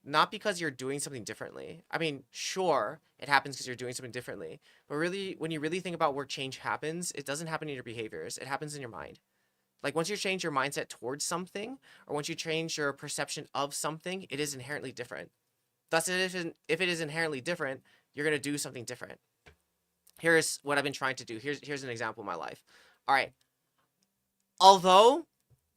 not because you're doing something differently. I mean, sure, it happens because you're doing something differently. But really, when you really think about where change happens, it doesn't happen in your behaviors. It happens in your mind. Like, once you change your mindset towards something, or once you change your perception of something, it is inherently different. Thus, if it is inherently different, you're going to do something different. Here's what I've been trying to do. Here's an example of my life. All right. Although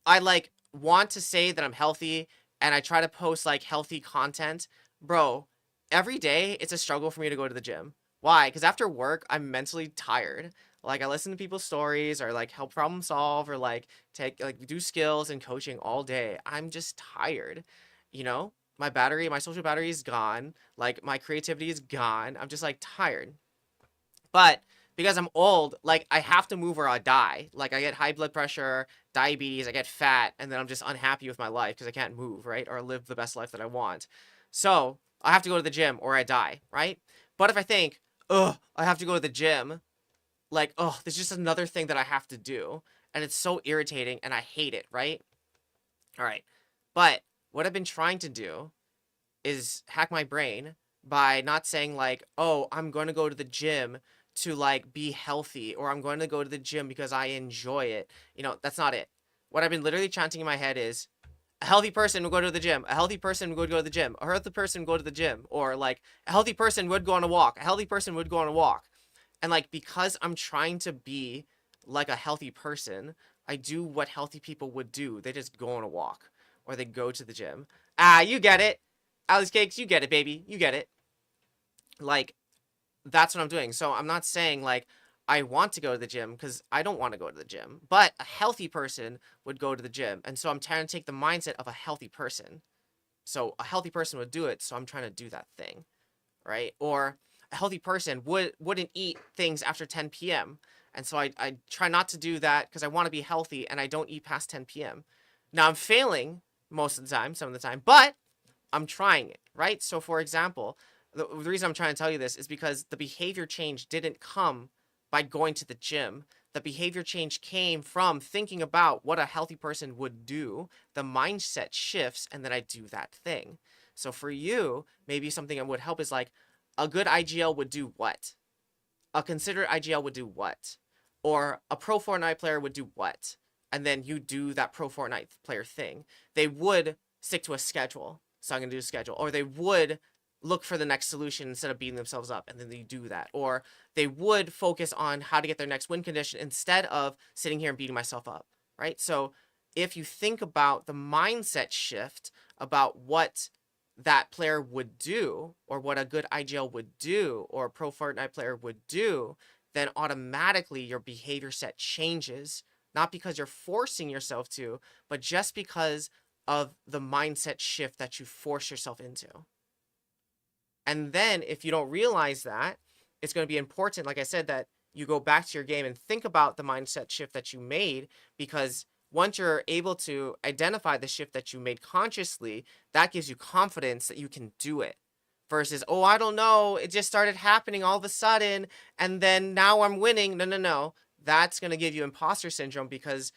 I, like, want to say that I'm healthy and I try to post, like, healthy content, bro, every day it's a struggle for me to go to the gym. Why? Because after work, I'm mentally tired. Like I listen to people's stories or like help problem solve or like take like do skills and coaching all day. I'm just tired. You know? My social battery is gone. Like my creativity is gone. I'm just like tired. But because I'm old, like I have to move or I die. Like I get high blood pressure, diabetes, I get fat, and then I'm just unhappy with my life because I can't move, right? Or live the best life that I want. So I have to go to the gym or I die, right? But if I think, ugh, I have to go to the gym, like, oh, there's just another thing that I have to do. And it's so irritating and I hate it, right? All right. But what I've been trying to do is hack my brain by not saying like, "Oh, I'm going to go to the gym to like be healthy," or "I'm going to go to the gym because I enjoy it." You know, that's not it. What I've been literally chanting in my head is a healthy person would go to the gym. A healthy person would go to the gym. A healthy person would go to the gym. Or like a healthy person would go on a walk. A healthy person would go on a walk. And like because I'm trying to be like a healthy person, I do what healthy people would do. They just go on a walk or they go to the gym. Ah, you get it. Alice Cakes, you get it, baby. You get it. Like that's what I'm doing. So I'm not saying like I want to go to the gym because I don't want to go to the gym. But a healthy person would go to the gym. And so I'm trying to take the mindset of a healthy person. So a healthy person would do it, so I'm trying to do that thing, right? Or a healthy person wouldn't eat things after 10 p.m. And so I try not to do that because I want to be healthy and I don't eat past 10 p.m. Now I'm failing most of the time, some of the time, but I'm trying it, right? So for example, the reason I'm trying to tell you this is because the behavior change didn't come by going to the gym. The behavior change came from thinking about what a healthy person would do. The mindset shifts, and then I do that thing. So for you, maybe something that would help is like a good IGL would do what? A considered IGL would do what? Or a pro Fortnite player would do what? And then you do that pro Fortnite player thing. They would stick to a schedule. So I'm going to do a schedule. Or they would look for the next solution instead of beating themselves up. And then they do that. Or they would focus on how to get their next win condition instead of sitting here and beating myself up. Right? So if you think about the mindset shift about what that player would do, or what a good IGL would do, or a pro Fortnite player would do, then automatically your behavior set changes, not because you're forcing yourself to, but just because of the mindset shift that you force yourself into. And then if you don't realize that, it's going to be important, like I said, that you go back to your game and think about the mindset shift that you made, because once you're able to identify the shift that you made consciously, that gives you confidence that you can do it. Versus, oh, I don't know, it just started happening all of a sudden, and then now I'm winning. No, no, no. That's going to give you imposter syndrome because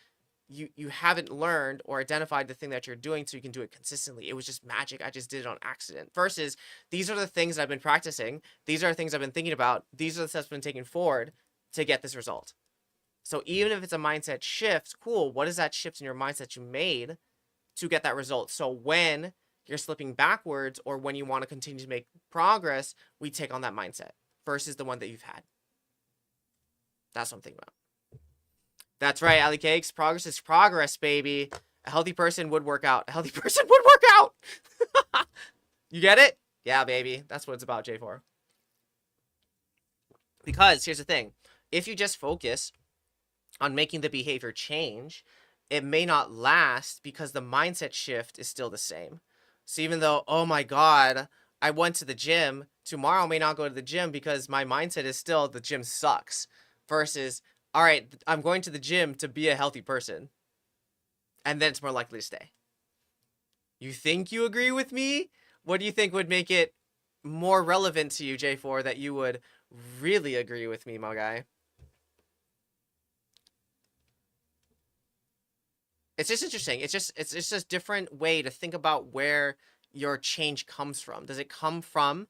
you haven't learned or identified the thing that you're doing so you can do it consistently. It was just magic. I just did it on accident. Versus, these are the things I've been practicing. These are the things I've been thinking about. These are the steps I've been taking forward to get this result. So even if it's a mindset shift, cool, what is that shift in your mindset you made to get that result? So when you're slipping backwards or when you want to continue to make progress, we take on that mindset versus the one that you've had. That's what I'm thinking about. That's right, Alley Cakes. Progress is progress, baby. A healthy person would work out. A healthy person would work out. You get it? Yeah, baby. That's what it's about, J4. Because here's the thing. If you just focus on making the behavior change, it may not last because the mindset shift is still the same. So even though, oh my God, I went to the gym, tomorrow I may not go to the gym because my mindset is still the gym sucks. Versus, all right, I'm going to the gym to be a healthy person. And then it's more likely to stay. You think you agree with me? What do you think would make it more relevant to you, J4, that you would really agree with me, my guy? It's just interesting. It's just a different way to think about where your change comes from. Does it come from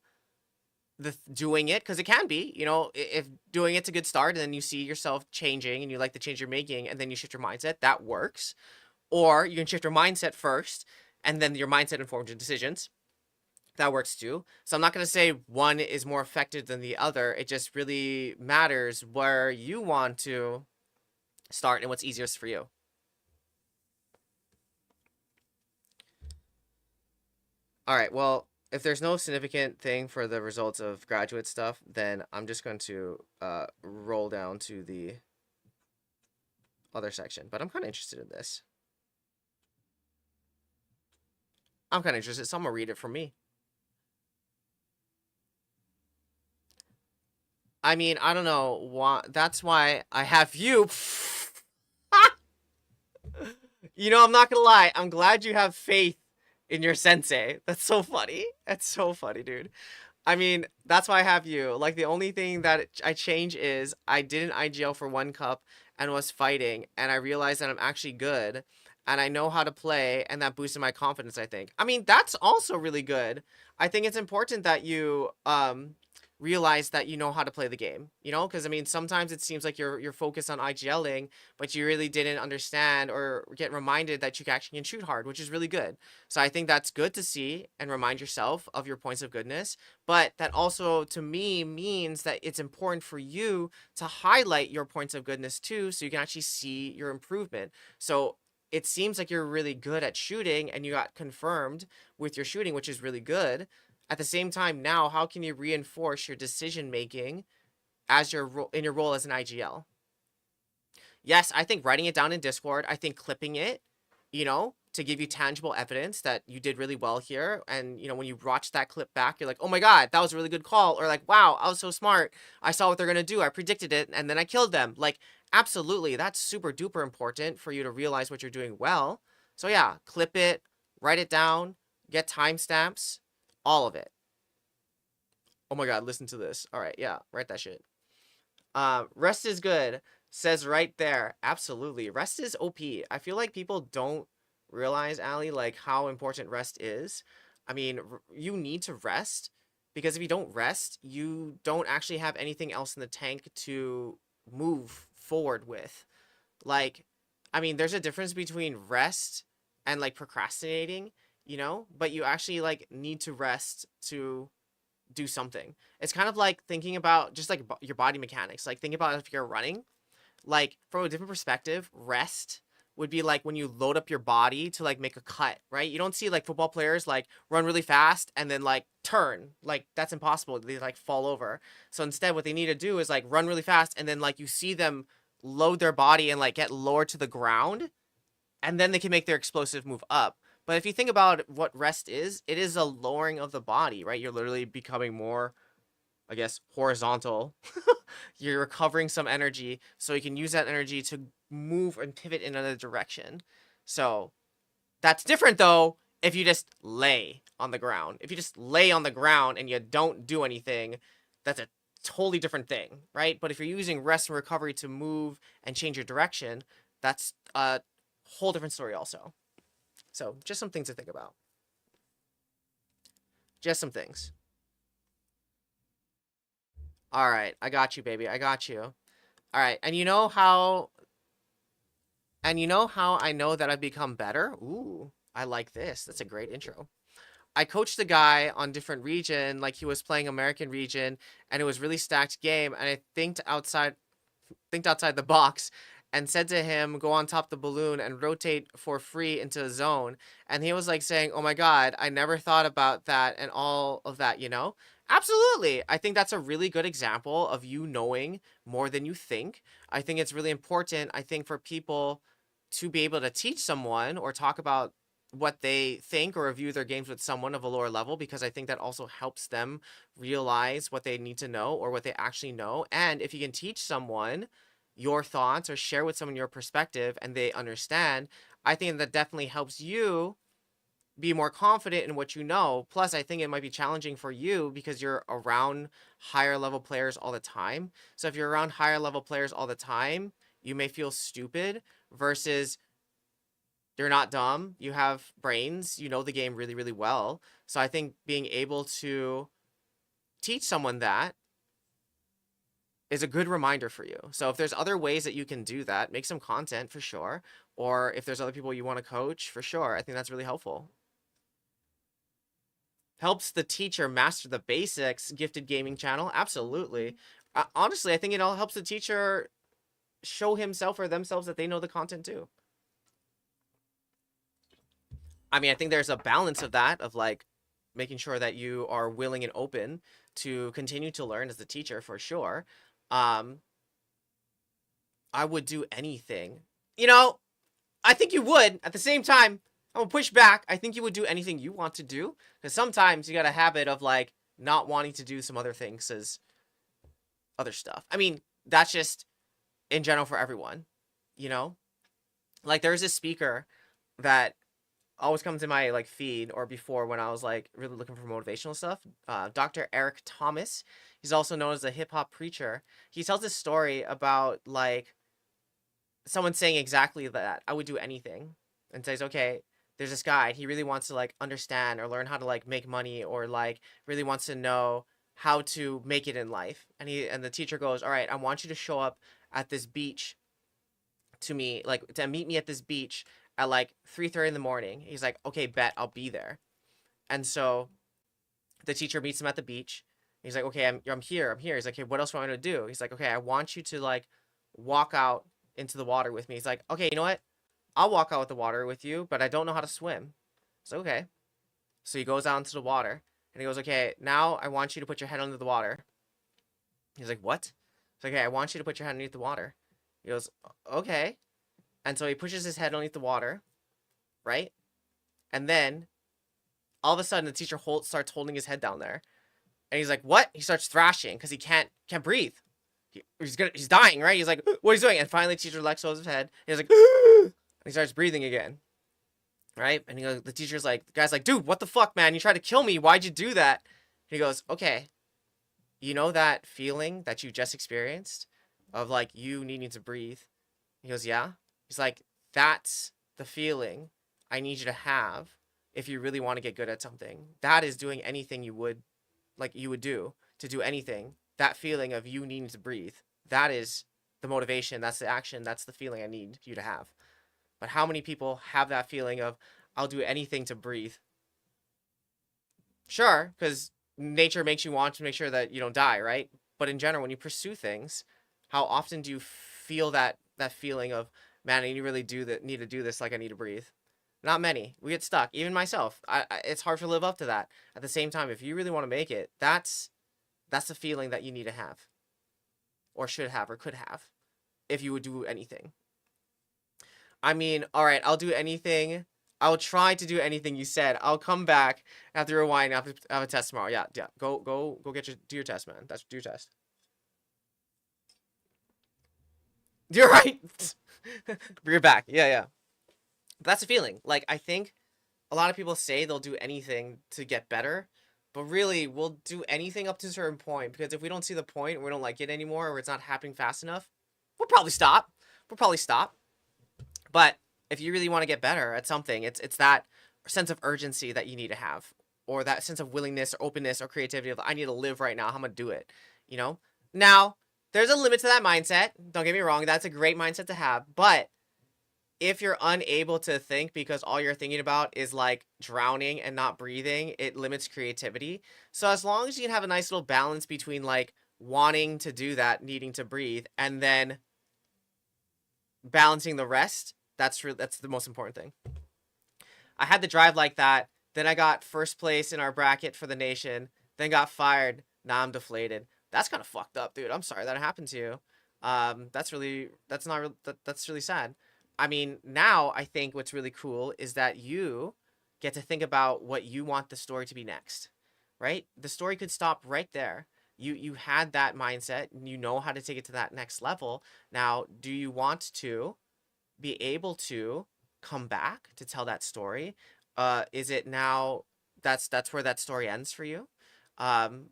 the doing it? Because it can be, you know, if doing it's a good start and then you see yourself changing and you like the change you're making and then you shift your mindset, that works. Or you can shift your mindset first and then your mindset informs your decisions. That works too. So I'm not going to say one is more effective than the other. It just really matters where you want to start and what's easiest for you. All right, well, if there's no significant thing for the results of graduate stuff, then I'm just going to roll down to the other section. But I'm kind of interested in this. I'm kind of interested, so I'm gonna read it for me. I mean, I don't know why. That's why I have you. You know, I'm not gonna lie. I'm glad you have faith in your sensei. That's so funny. That's so funny, dude. I mean, that's why I have you. Like, the only thing that I change is I did an IGL for 1 cup and was fighting, and I realized that I'm actually good, and I know how to play, and that boosted my confidence, I think. I mean, that's also really good. I think it's important that you realize that you know how to play the game, you know? Because, I mean, sometimes it seems like you're focused on IGLing, but you really didn't understand or get reminded that you actually can shoot hard, which is really good. So I think that's good to see and remind yourself of your points of goodness. But that also, to me, means that it's important for you to highlight your points of goodness too, so you can actually see your improvement. So it seems like you're really good at shooting and you got confirmed with your shooting, which is really good. At the same time, now, how can you reinforce your decision making as in your role as an IGL? Yes, I think writing it down in Discord, I think clipping it, you know, to give you tangible evidence that you did really well here. And, you know, when you watch that clip back, you're like, oh my God, that was a really good call. Or like, wow, I was so smart. I saw what they're going to do. I predicted it and then I killed them. Like, absolutely. That's super duper important for you to realize what you're doing well. So yeah, clip it, write it down, get timestamps, all of it. Oh my God, listen to this. All right, yeah, write that shit. Rest is good, says right there. Absolutely. Rest is OP. I feel like people don't realize, Ali, like how important rest is. I mean, you need to rest because if you don't rest, you don't actually have anything else in the tank to move forward with. Like, I mean, there's a difference between rest and like procrastinating, you know, but you actually like need to rest to do something. It's kind of like thinking about just like your body mechanics. Like think about if you're running, like from a different perspective, rest would be like when you load up your body to like make a cut, right? You don't see like football players like run really fast and then like turn. Like that's impossible. They like fall over. So instead what they need to do is like run really fast and then like you see them load their body and like get lower to the ground and then they can make their explosive move up. But if you think about what rest is, it is a lowering of the body, right? You're literally becoming more, I guess, horizontal. You're recovering some energy so you can use that energy to move and pivot in another direction. So that's different though if you just lay on the ground. If you just lay on the ground and you don't do anything, that's a totally different thing, right? But if you're using rest and recovery to move and change your direction, that's a whole different story also. So just some things to think about. Just some things. All right, I got you, baby. I got you. All right, and you know how I know that I've become better? Ooh, I like this. That's a great intro. I coached the guy on different region, like he was playing American region, and it was really stacked game. And I think outside the box and said to him, go on top the balloon and rotate for free into a zone. And he was like saying, oh my God, I never thought about that and all of that, you know? Absolutely. I think that's a really good example of you knowing more than you think. I think it's really important, I think, for people to be able to teach someone or talk about what they think or review their games with someone of a lower level, because I think that also helps them realize what they need to know or what they actually know. And if you can teach someone your thoughts or share with someone your perspective and they understand, I think that definitely helps you be more confident in what you know. Plus, I think it might be challenging for you because you're around higher level players all the time. So if you're around higher level players all the time, you may feel stupid versus you're not dumb. You have brains. You know the game really, really well. So I think being able to teach someone that is a good reminder for you. So if there's other ways that you can do that, make some content for sure. Or if there's other people you want to coach, for sure. I think that's really helpful. Helps the teacher master the basics, gifted gaming channel. Absolutely. Honestly, I think it all helps the teacher show himself or themselves that they know the content too. I mean, I think there's a balance of that, of like making sure that you are willing and open to continue to learn as a teacher for sure. Um, I would do anything. You know, I think you would. At the same time, I'm gonna push back. I think you would do anything you want to do, because sometimes you got a habit of like not wanting to do some other things as other stuff. I mean, that's just in general for everyone, you know? Like there's this speaker that always comes in my like feed or before when I was like really looking for motivational stuff. Dr. Eric Thomas. He's also known as a hip hop preacher. He tells this story about like someone saying exactly that. I would do anything, and says, okay, there's this guy. He really wants to like understand or learn how to like make money or like really wants to know how to make it in life. And the teacher goes, all right, I want you to show up at this beach to me, like to meet me at this beach at like 3:30 in the morning. He's like, okay, bet, I'll be there. And so the teacher meets him at the beach. He's like, okay, I'm here. I'm here. He's like, okay, what else do I want to do? He's like, okay, I want you to like walk out into the water with me. He's like, okay, you know what? I'll walk out with the water with you, but I don't know how to swim. So okay. So he goes out into the water and he goes, okay, now I want you to put your head under the water. He's like, what? He's like, okay, I want you to put your head underneath the water. He goes, okay. And so he pushes his head underneath the water, right? And then all of a sudden the teacher starts holding his head down there. And he's like, what? He starts thrashing because he can't breathe. He's dying, right? He's like, what he's doing? And finally the teacher lets go of his head. He's like, and he starts breathing again. Right? And the teacher's like, the guy's like, dude, what the fuck, man? You tried to kill me. Why'd you do that? And he goes, okay, you know that feeling that you just experienced of like you needing to breathe? He goes, yeah. He's like, that's the feeling I need you to have if you really want to get good at something. That is doing anything you would do to do anything. That feeling of you needing to breathe. That is the motivation. That's the action. That's the feeling I need you to have. But how many people have that feeling of, I'll do anything to breathe? Sure, because nature makes you want to make sure that you don't die, right? But in general, when you pursue things, how often do you feel that feeling of, man, I really need to do this, like I need to breathe? Not many. We get stuck. Even myself. It's hard to live up to that. At the same time, if you really want to make it, that's the feeling that you need to have, or should have, or could have, if you would do anything. I mean, all right, I'll do anything. I'll try to do anything you said. I'll come back after rewind. I have a test tomorrow. Yeah. Go do your test, man. Do your test. You're right. You're back. Yeah. That's the feeling. Like, I think a lot of people say they'll do anything to get better, but really, we'll do anything up to a certain point, because if we don't see the point, or we don't like it anymore, or it's not happening fast enough, we'll probably stop. But if you really want to get better at something, it's that sense of urgency that you need to have, or that sense of willingness or openness or creativity of, I need to live right now. How I'm gonna do it, you know? Now, there's a limit to that mindset. Don't get me wrong. That's a great mindset to have. But if you're unable to think because all you're thinking about is like drowning and not breathing, it limits creativity. So as long as you can have a nice little balance between like wanting to do that, needing to breathe, and then balancing the rest, that's the most important thing. I had the drive like that. Then I got first place in our bracket for the nation. Then got fired. Now I'm deflated. That's kind of fucked up, dude. I'm sorry that happened to you. That's really that's really sad. I mean, now I think what's really cool is that you get to think about what you want the story to be next, right? The story could stop right there. You had that mindset, and you know how to take it to that next level. Now, do you want to be able to come back to tell that story? Is it now that's where that story ends for you?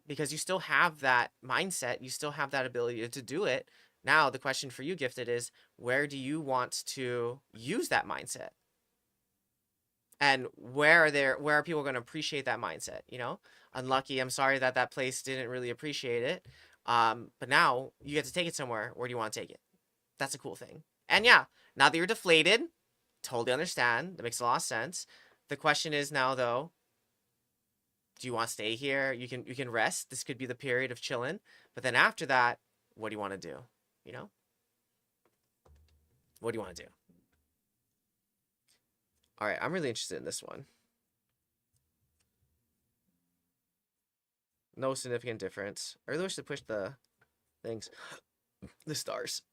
Because you still have that mindset, you still have that ability to do it. Now the question for you, Gifted, is where do you want to use that mindset? And where are people going to appreciate that mindset? Unlucky, I'm sorry that place didn't really appreciate it. But now you get to take it somewhere. Where do you want to take it? That's a cool thing. And yeah, now that you're deflated, totally understand. That makes a lot of sense. The question is now, though, do you want to stay here? You can rest. This could be the period of chilling. But then after that, what do you want to do? What do you want to do? All right, I'm really interested in this one. No significant difference. I really wish to push the things. The stars.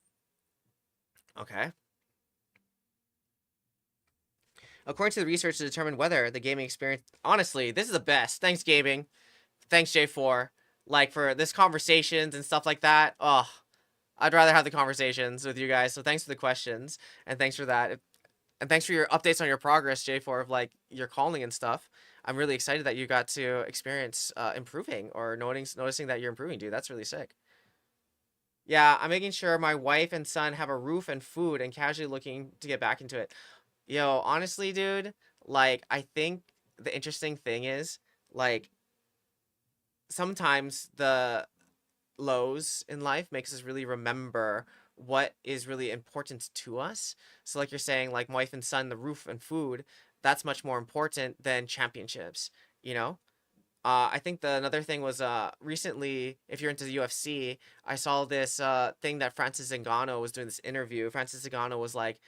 Okay. According to the research to determine whether the gaming experience... Honestly, this is the best. Thanks, gaming. Thanks, J4. Like, for this conversations and stuff like that. Oh, I'd rather have the conversations with you guys. So thanks for the questions. And thanks for that. And thanks for your updates on your progress, J4, of, like, your calling and stuff. I'm really excited that you got to experience improving or noticing that you're improving, dude. That's really sick. Yeah, I'm making sure my wife and son have a roof and food and casually looking to get back into it. Yo, honestly, dude, like, I think the interesting thing is, like, sometimes the lows in life makes us really remember what is really important to us. So, like you're saying, like, wife and son, the roof and food, that's much more important than championships, you know? I think another thing was recently, if you're into the UFC, I saw this thing that Francis Ngannou was doing this interview. Francis Ngannou was like,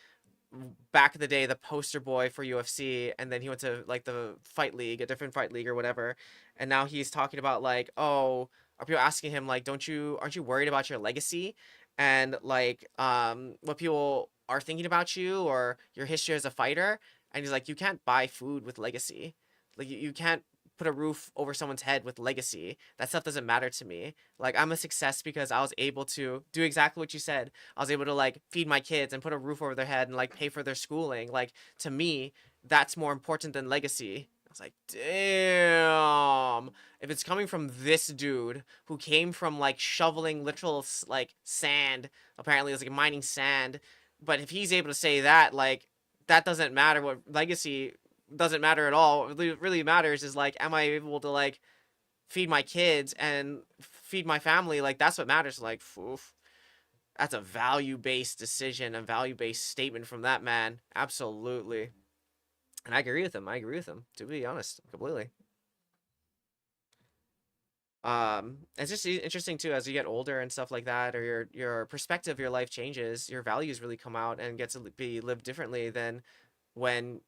back in the day, the poster boy for UFC, and then he went to like the fight league, a different fight league or whatever, and now he's talking about like, oh, are people asking him like, aren't you worried about your legacy and like what people are thinking about you or your history as a fighter? And he's like, you can't buy food with legacy, like you can't put a roof over someone's head with legacy. That stuff doesn't matter to me. Like, I'm a success because I was able to do exactly what you said. I was able to like feed my kids and put a roof over their head and like pay for their schooling. Like, to me, that's more important than legacy. I was like, damn. If it's coming from this dude who came from like shoveling literal like sand, apparently it was like mining sand, but if he's able to say that, like, that doesn't matter what legacy doesn't matter at all. What really matters is like, am I able to like feed my kids and feed my family? Like, that's what matters. Like, oof, that's a value-based decision, a value-based statement from that man. Absolutely. And I agree with him. I agree with him, to be honest, completely. It's just interesting too, as you get older and stuff like that, or your perspective of your life changes, your values really come out and get to be lived differently than when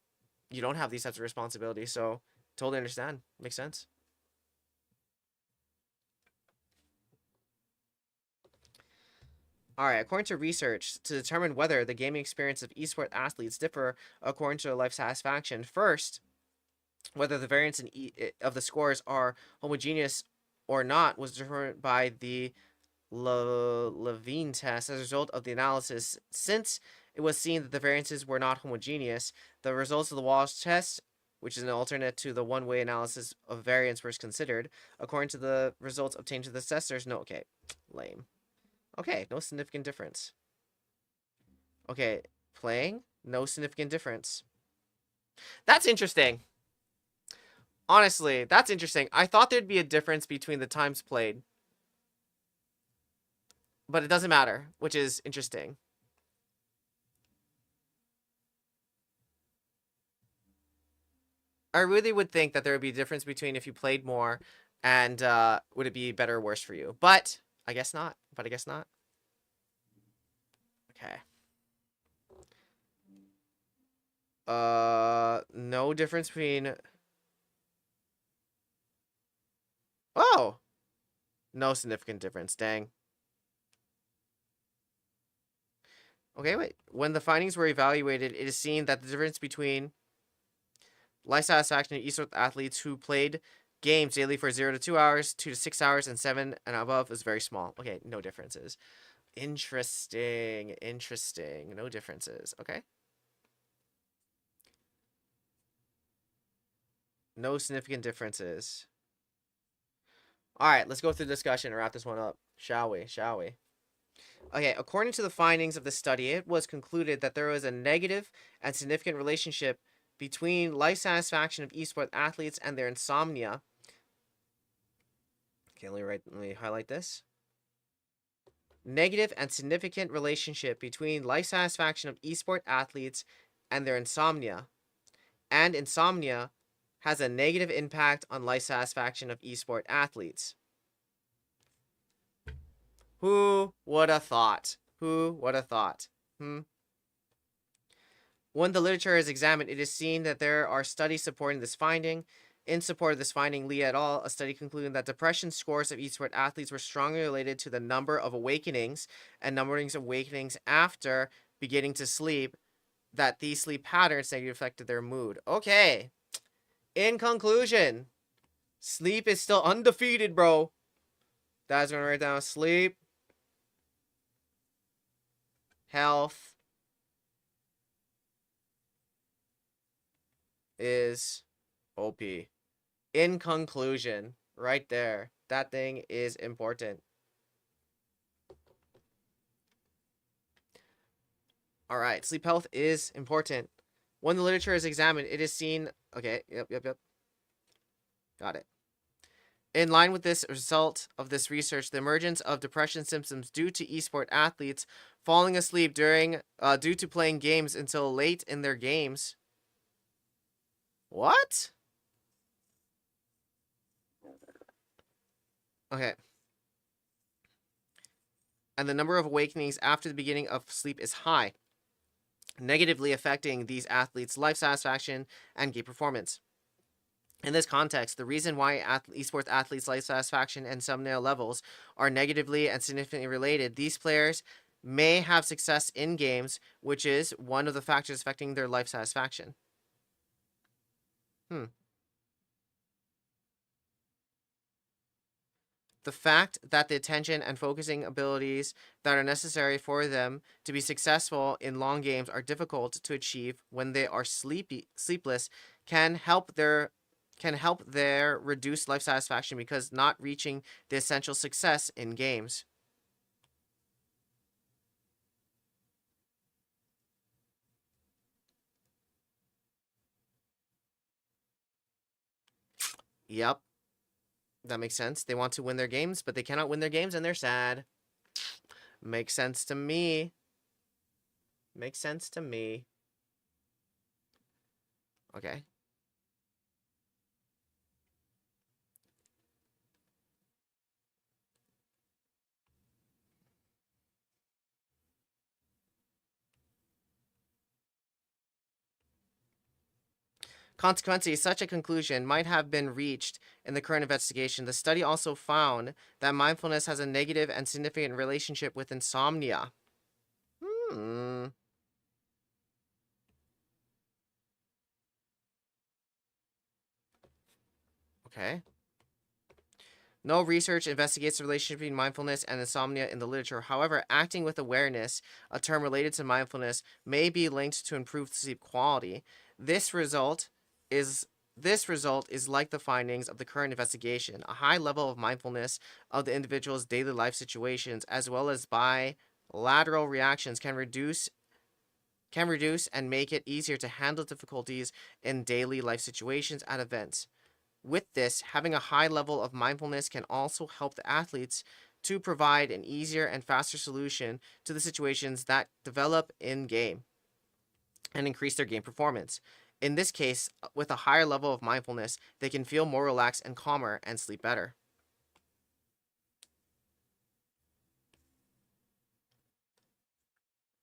you don't have these types of responsibilities. So totally understand. Makes sense. All right, according to research to determine whether the gaming experience of esports athletes differ according to their life satisfaction, first, whether the variance of the scores are homogeneous or not was determined by the Levine test. As a result of the analysis, since it was seen that the variances were not homogeneous, the results of the Walsh test, which is an alternate to the one-way analysis of variance, were considered. According to the results obtained to the test, there's no... Okay, lame. Okay, no significant difference. Okay, playing, no significant difference. That's interesting. Honestly, that's interesting. I thought there'd be a difference between the times played, but it doesn't matter, which is interesting. I really would think that there would be a difference between if you played more and would it be better or worse for you. But I guess not. But I guess not. Okay. No difference between... Oh! No significant difference. Dang. Okay, wait. When the findings were evaluated, it is seen that the difference between life satisfaction of esports athletes who played games daily for 0 to 2 hours, 2 to 6 hours, and 7 and above is very small. Okay, no differences. Interesting. Interesting. No differences. Okay. No significant differences. All right, let's go through the discussion and wrap this one up. Shall we? Shall we? Okay, according to the findings of the study, it was concluded that there was a negative and significant relationship between life satisfaction of esports athletes and their insomnia. Okay, let me highlight this. Negative and significant relationship between life satisfaction of esports athletes and their insomnia. And insomnia has a negative impact on life satisfaction of esports athletes. Who would have thought? Who would have thought? When the literature is examined, it is seen that there are studies supporting this finding. In support of this finding, Lee et al., a study concluded that depression scores of esport athletes were strongly related to the number of awakenings and numberings of awakenings after beginning to sleep, that these sleep patterns negatively affected their mood. Okay. In conclusion, sleep is still undefeated, bro. That's going to write down sleep, health is OP. In conclusion, right there, that thing is important. All right, sleep health is important. When the literature is examined, it is seen. Okay, yep. Got it. In line with this result of this research, the emergence of depression symptoms due to esport athletes falling asleep due to playing games until late in their games. What? Okay. And the number of awakenings after the beginning of sleep is high, negatively affecting these athletes' life satisfaction and game performance. In this context, the reason why esports athletes' life satisfaction and insomnia levels are negatively and significantly related, these players may have success in games, which is one of the factors affecting their life satisfaction. The fact that the attention and focusing abilities that are necessary for them to be successful in long games are difficult to achieve when they are sleepless can help their reduced life satisfaction because not reaching the essential success in games. Yep, that makes sense. They want to win their games, but they cannot win their games and they're sad. Makes sense to me. Makes sense to me. Okay. Consequently, such a conclusion might have been reached in the current investigation. The study also found that mindfulness has a negative and significant relationship with insomnia. Hmm. Okay. No research investigates the relationship between mindfulness and insomnia in the literature. However, acting with awareness, a term related to mindfulness, may be linked to improved sleep quality. This result is like the findings of the current investigation. A high level of mindfulness of the individual's daily life situations, as well as bilateral reactions, can reduce and make it easier to handle difficulties in daily life situations at events. With this, having a high level of mindfulness can also help the athletes to provide an easier and faster solution to the situations that develop in game and increase their game performance. In this case, with a higher level of mindfulness, they can feel more relaxed and calmer and sleep better.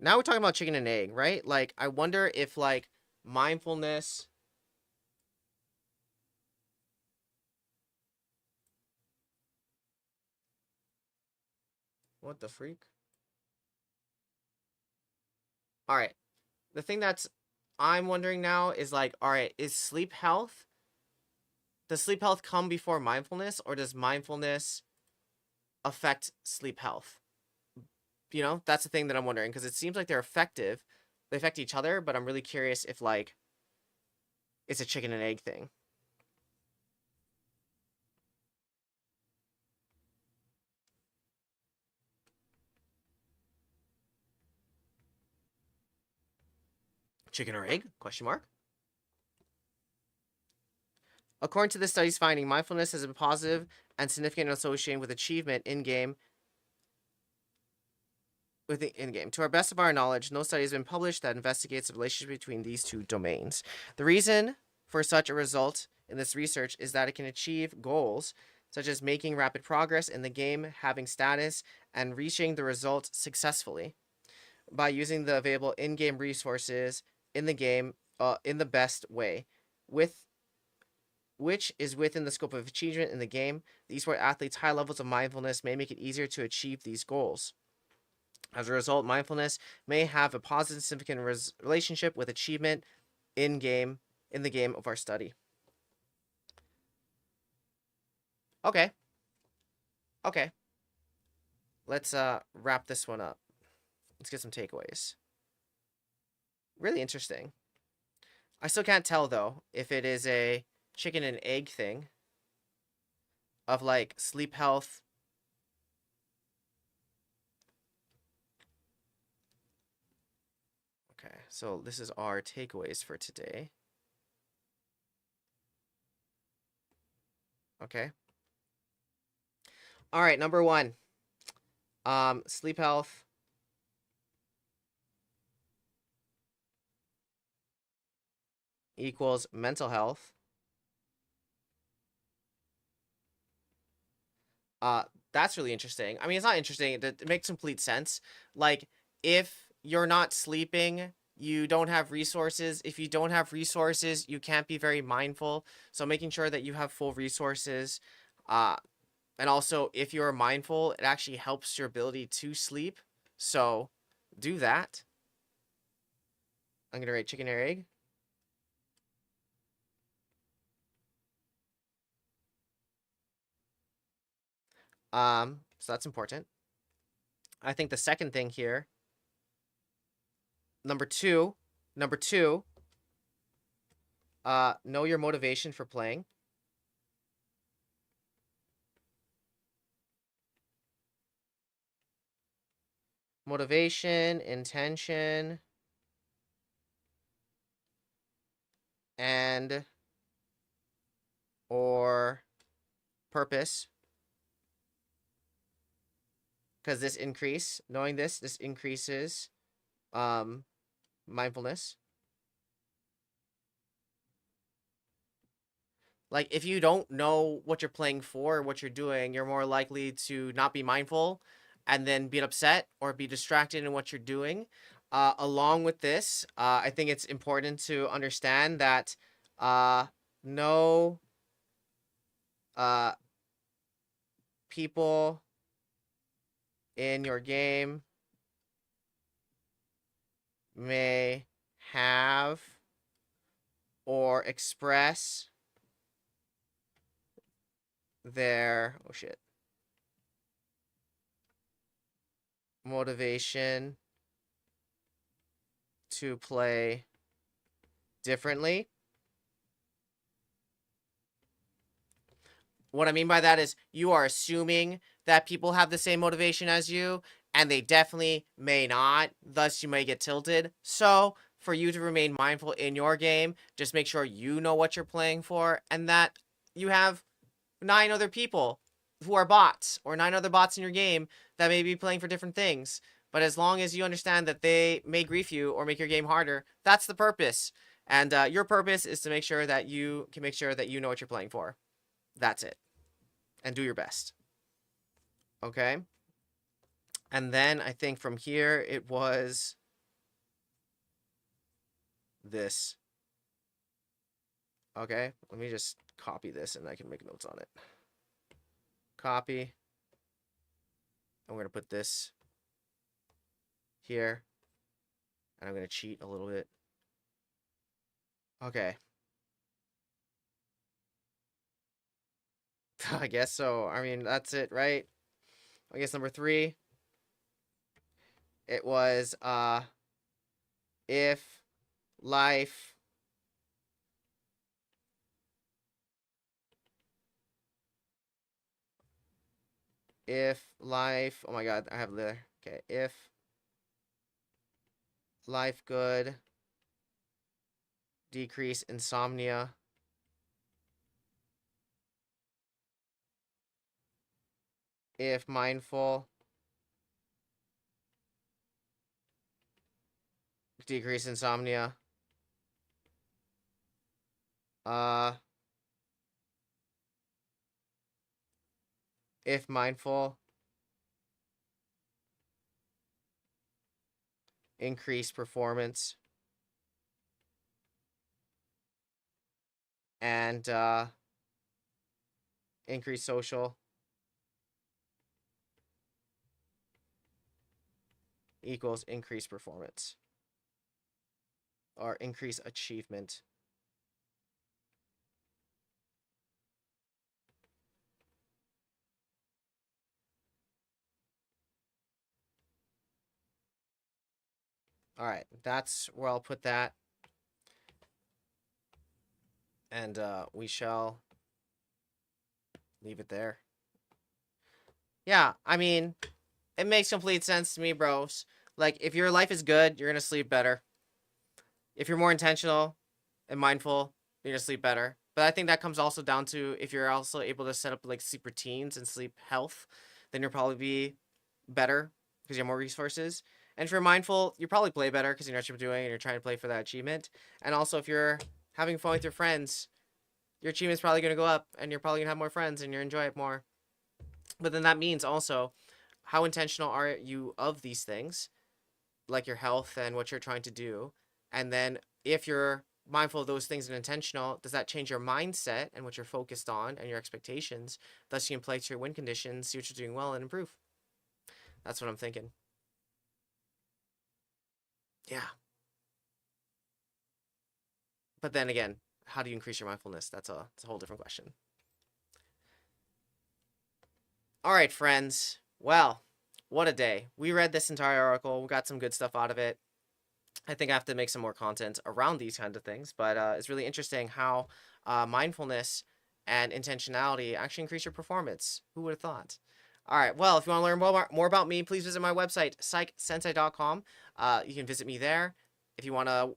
Now we're talking about chicken and egg, right? Like, I wonder if, like, mindfulness. What the freak? All right. The thing I'm wondering now is, like, all right, is sleep health, does sleep health come before mindfulness, or does mindfulness affect sleep health? You know, that's the thing that I'm wondering, because it seems like they're effective. They affect each other, but I'm really curious if, like, it's a chicken and egg thing. Chicken or egg? Question mark. According to this study's finding, mindfulness has a positive and significant association with achievement in game. To our best of our knowledge, no study has been published that investigates the relationship between these two domains. The reason for such a result in this research is that it can achieve goals such as making rapid progress in the game, having status, and reaching the result successfully by using the available in-game resources in the game in the best way. With which is within the scope of achievement in the game. The esport athletes' high levels of mindfulness may make it easier to achieve these goals. As a result, mindfulness may have a positive, significant relationship with achievement in the game of our study. Okay. Okay. Let's wrap this one up. Let's get some takeaways. Really interesting. I still can't tell though if it is a chicken and egg thing of like sleep health. Okay, so this is our takeaways for today. Okay. All right, number 1. Sleep health equals mental health. That's really interesting. I mean, it's not interesting. It makes complete sense. Like, if you're not sleeping, you don't have resources. If you don't have resources, you can't be very mindful. So making sure that you have full resources. And also, if you're mindful, it actually helps your ability to sleep. So do that. I'm going to rate chicken or egg. So that's important. I think the second thing here, number two, know your motivation for playing. Motivation, intention, and or purpose. Because knowing this increases mindfulness. Like, if you don't know what you're playing for or what you're doing, you're more likely to not be mindful and then be upset or be distracted in what you're doing. Along with this, I think it's important to understand that no people in your game may have or express their motivation to play differently. What I mean by that is you are assuming that people have the same motivation as you, and they definitely may not. Thus, you may get tilted. So, for you to remain mindful in your game, just make sure you know what you're playing for and that you have 9 other people who are bots or 9 other bots in your game that may be playing for different things. But as long as you understand that they may grief you or make your game harder, that's the purpose. And your purpose is to make sure that you can make sure that you know what you're playing for. That's it. And do your best. Okay? And then I think from here it was this. Okay? Let me just copy this and I can make notes on it. Copy. I'm going to put this here. And I'm going to cheat a little bit. Okay. I guess so. I mean, that's it, right? I guess number 3. It was, if life oh my god, I have there. Okay, if life good, decrease insomnia. If mindful, decrease insomnia. If mindful, increase performance. And increase social equals increase performance or increase achievement. All right, that's where I'll put that. And we shall leave it there. Yeah, I mean, it makes complete sense to me, bros. Like, if your life is good, you're going to sleep better. If you're more intentional and mindful, you're going to sleep better. But I think that comes also down to if you're also able to set up like sleep routines and sleep health, then you'll probably be better because you have more resources. And if you're mindful, you probably play better because you know what you're doing and you're trying to play for that achievement. And also, if you're having fun with your friends, your achievement's probably going to go up and you're probably going to have more friends and you enjoy it more. But then that means also how intentional are you of these things, like your health and what you're trying to do. And then if you're mindful of those things and intentional, does that change your mindset and what you're focused on and your expectations? Thus, you can play to your win conditions, see what you're doing well, and improve. That's what I'm thinking. Yeah. But then again, how do you increase your mindfulness? That's a whole different question. All right, friends. Well, what a day. We read this entire article. We got some good stuff out of it. I think I have to make some more content around these kinds of things, but it's really interesting how mindfulness and intentionality actually increase your performance. Who would have thought? All right, well, if you want to learn more about me, please visit my website, psychsensei.com. You can visit me there. If you want to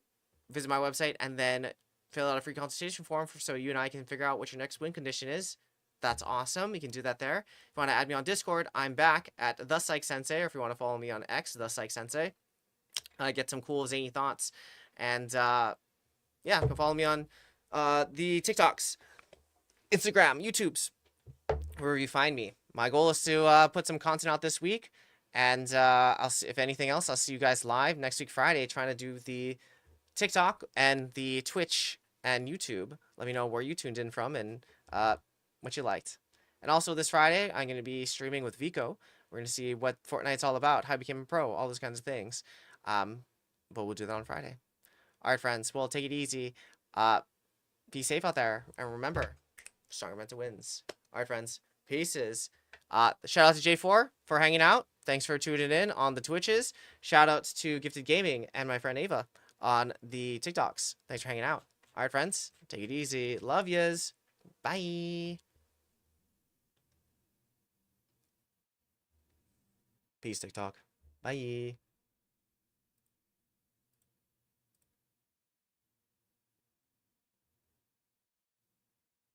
visit my website and then fill out a free consultation form so you and I can figure out what your next win condition is, that's awesome. You can do that there. If you want to add me on Discord, I'm back at The Psych Sensei, or if you want to follow me on X, The Psych Sensei. Get some cool zany thoughts, and yeah, you can follow me on the TikToks, Instagram, YouTubes, wherever you find me. My goal is to put some content out this week, and I'll see, if anything else, I'll see you guys live next week Friday, trying to do the TikTok and the Twitch and YouTube. Let me know where you tuned in from and what you liked. And also this Friday, I'm going to be streaming with Vico. We're going to see what Fortnite's all about, how I became a pro, all those kinds of things. But we'll do that on Friday. All right, friends. Well, take it easy. Be safe out there. And remember, stronger mental wins. All right, friends. Pieces. Shout out to J4 for hanging out. Thanks for tuning in on the Twitches. Shout outs to Gifted Gaming and my friend Ava on the TikToks. Thanks for hanging out. All right, friends. Take it easy. Love yous. Bye. Peace, TikTok. Bye.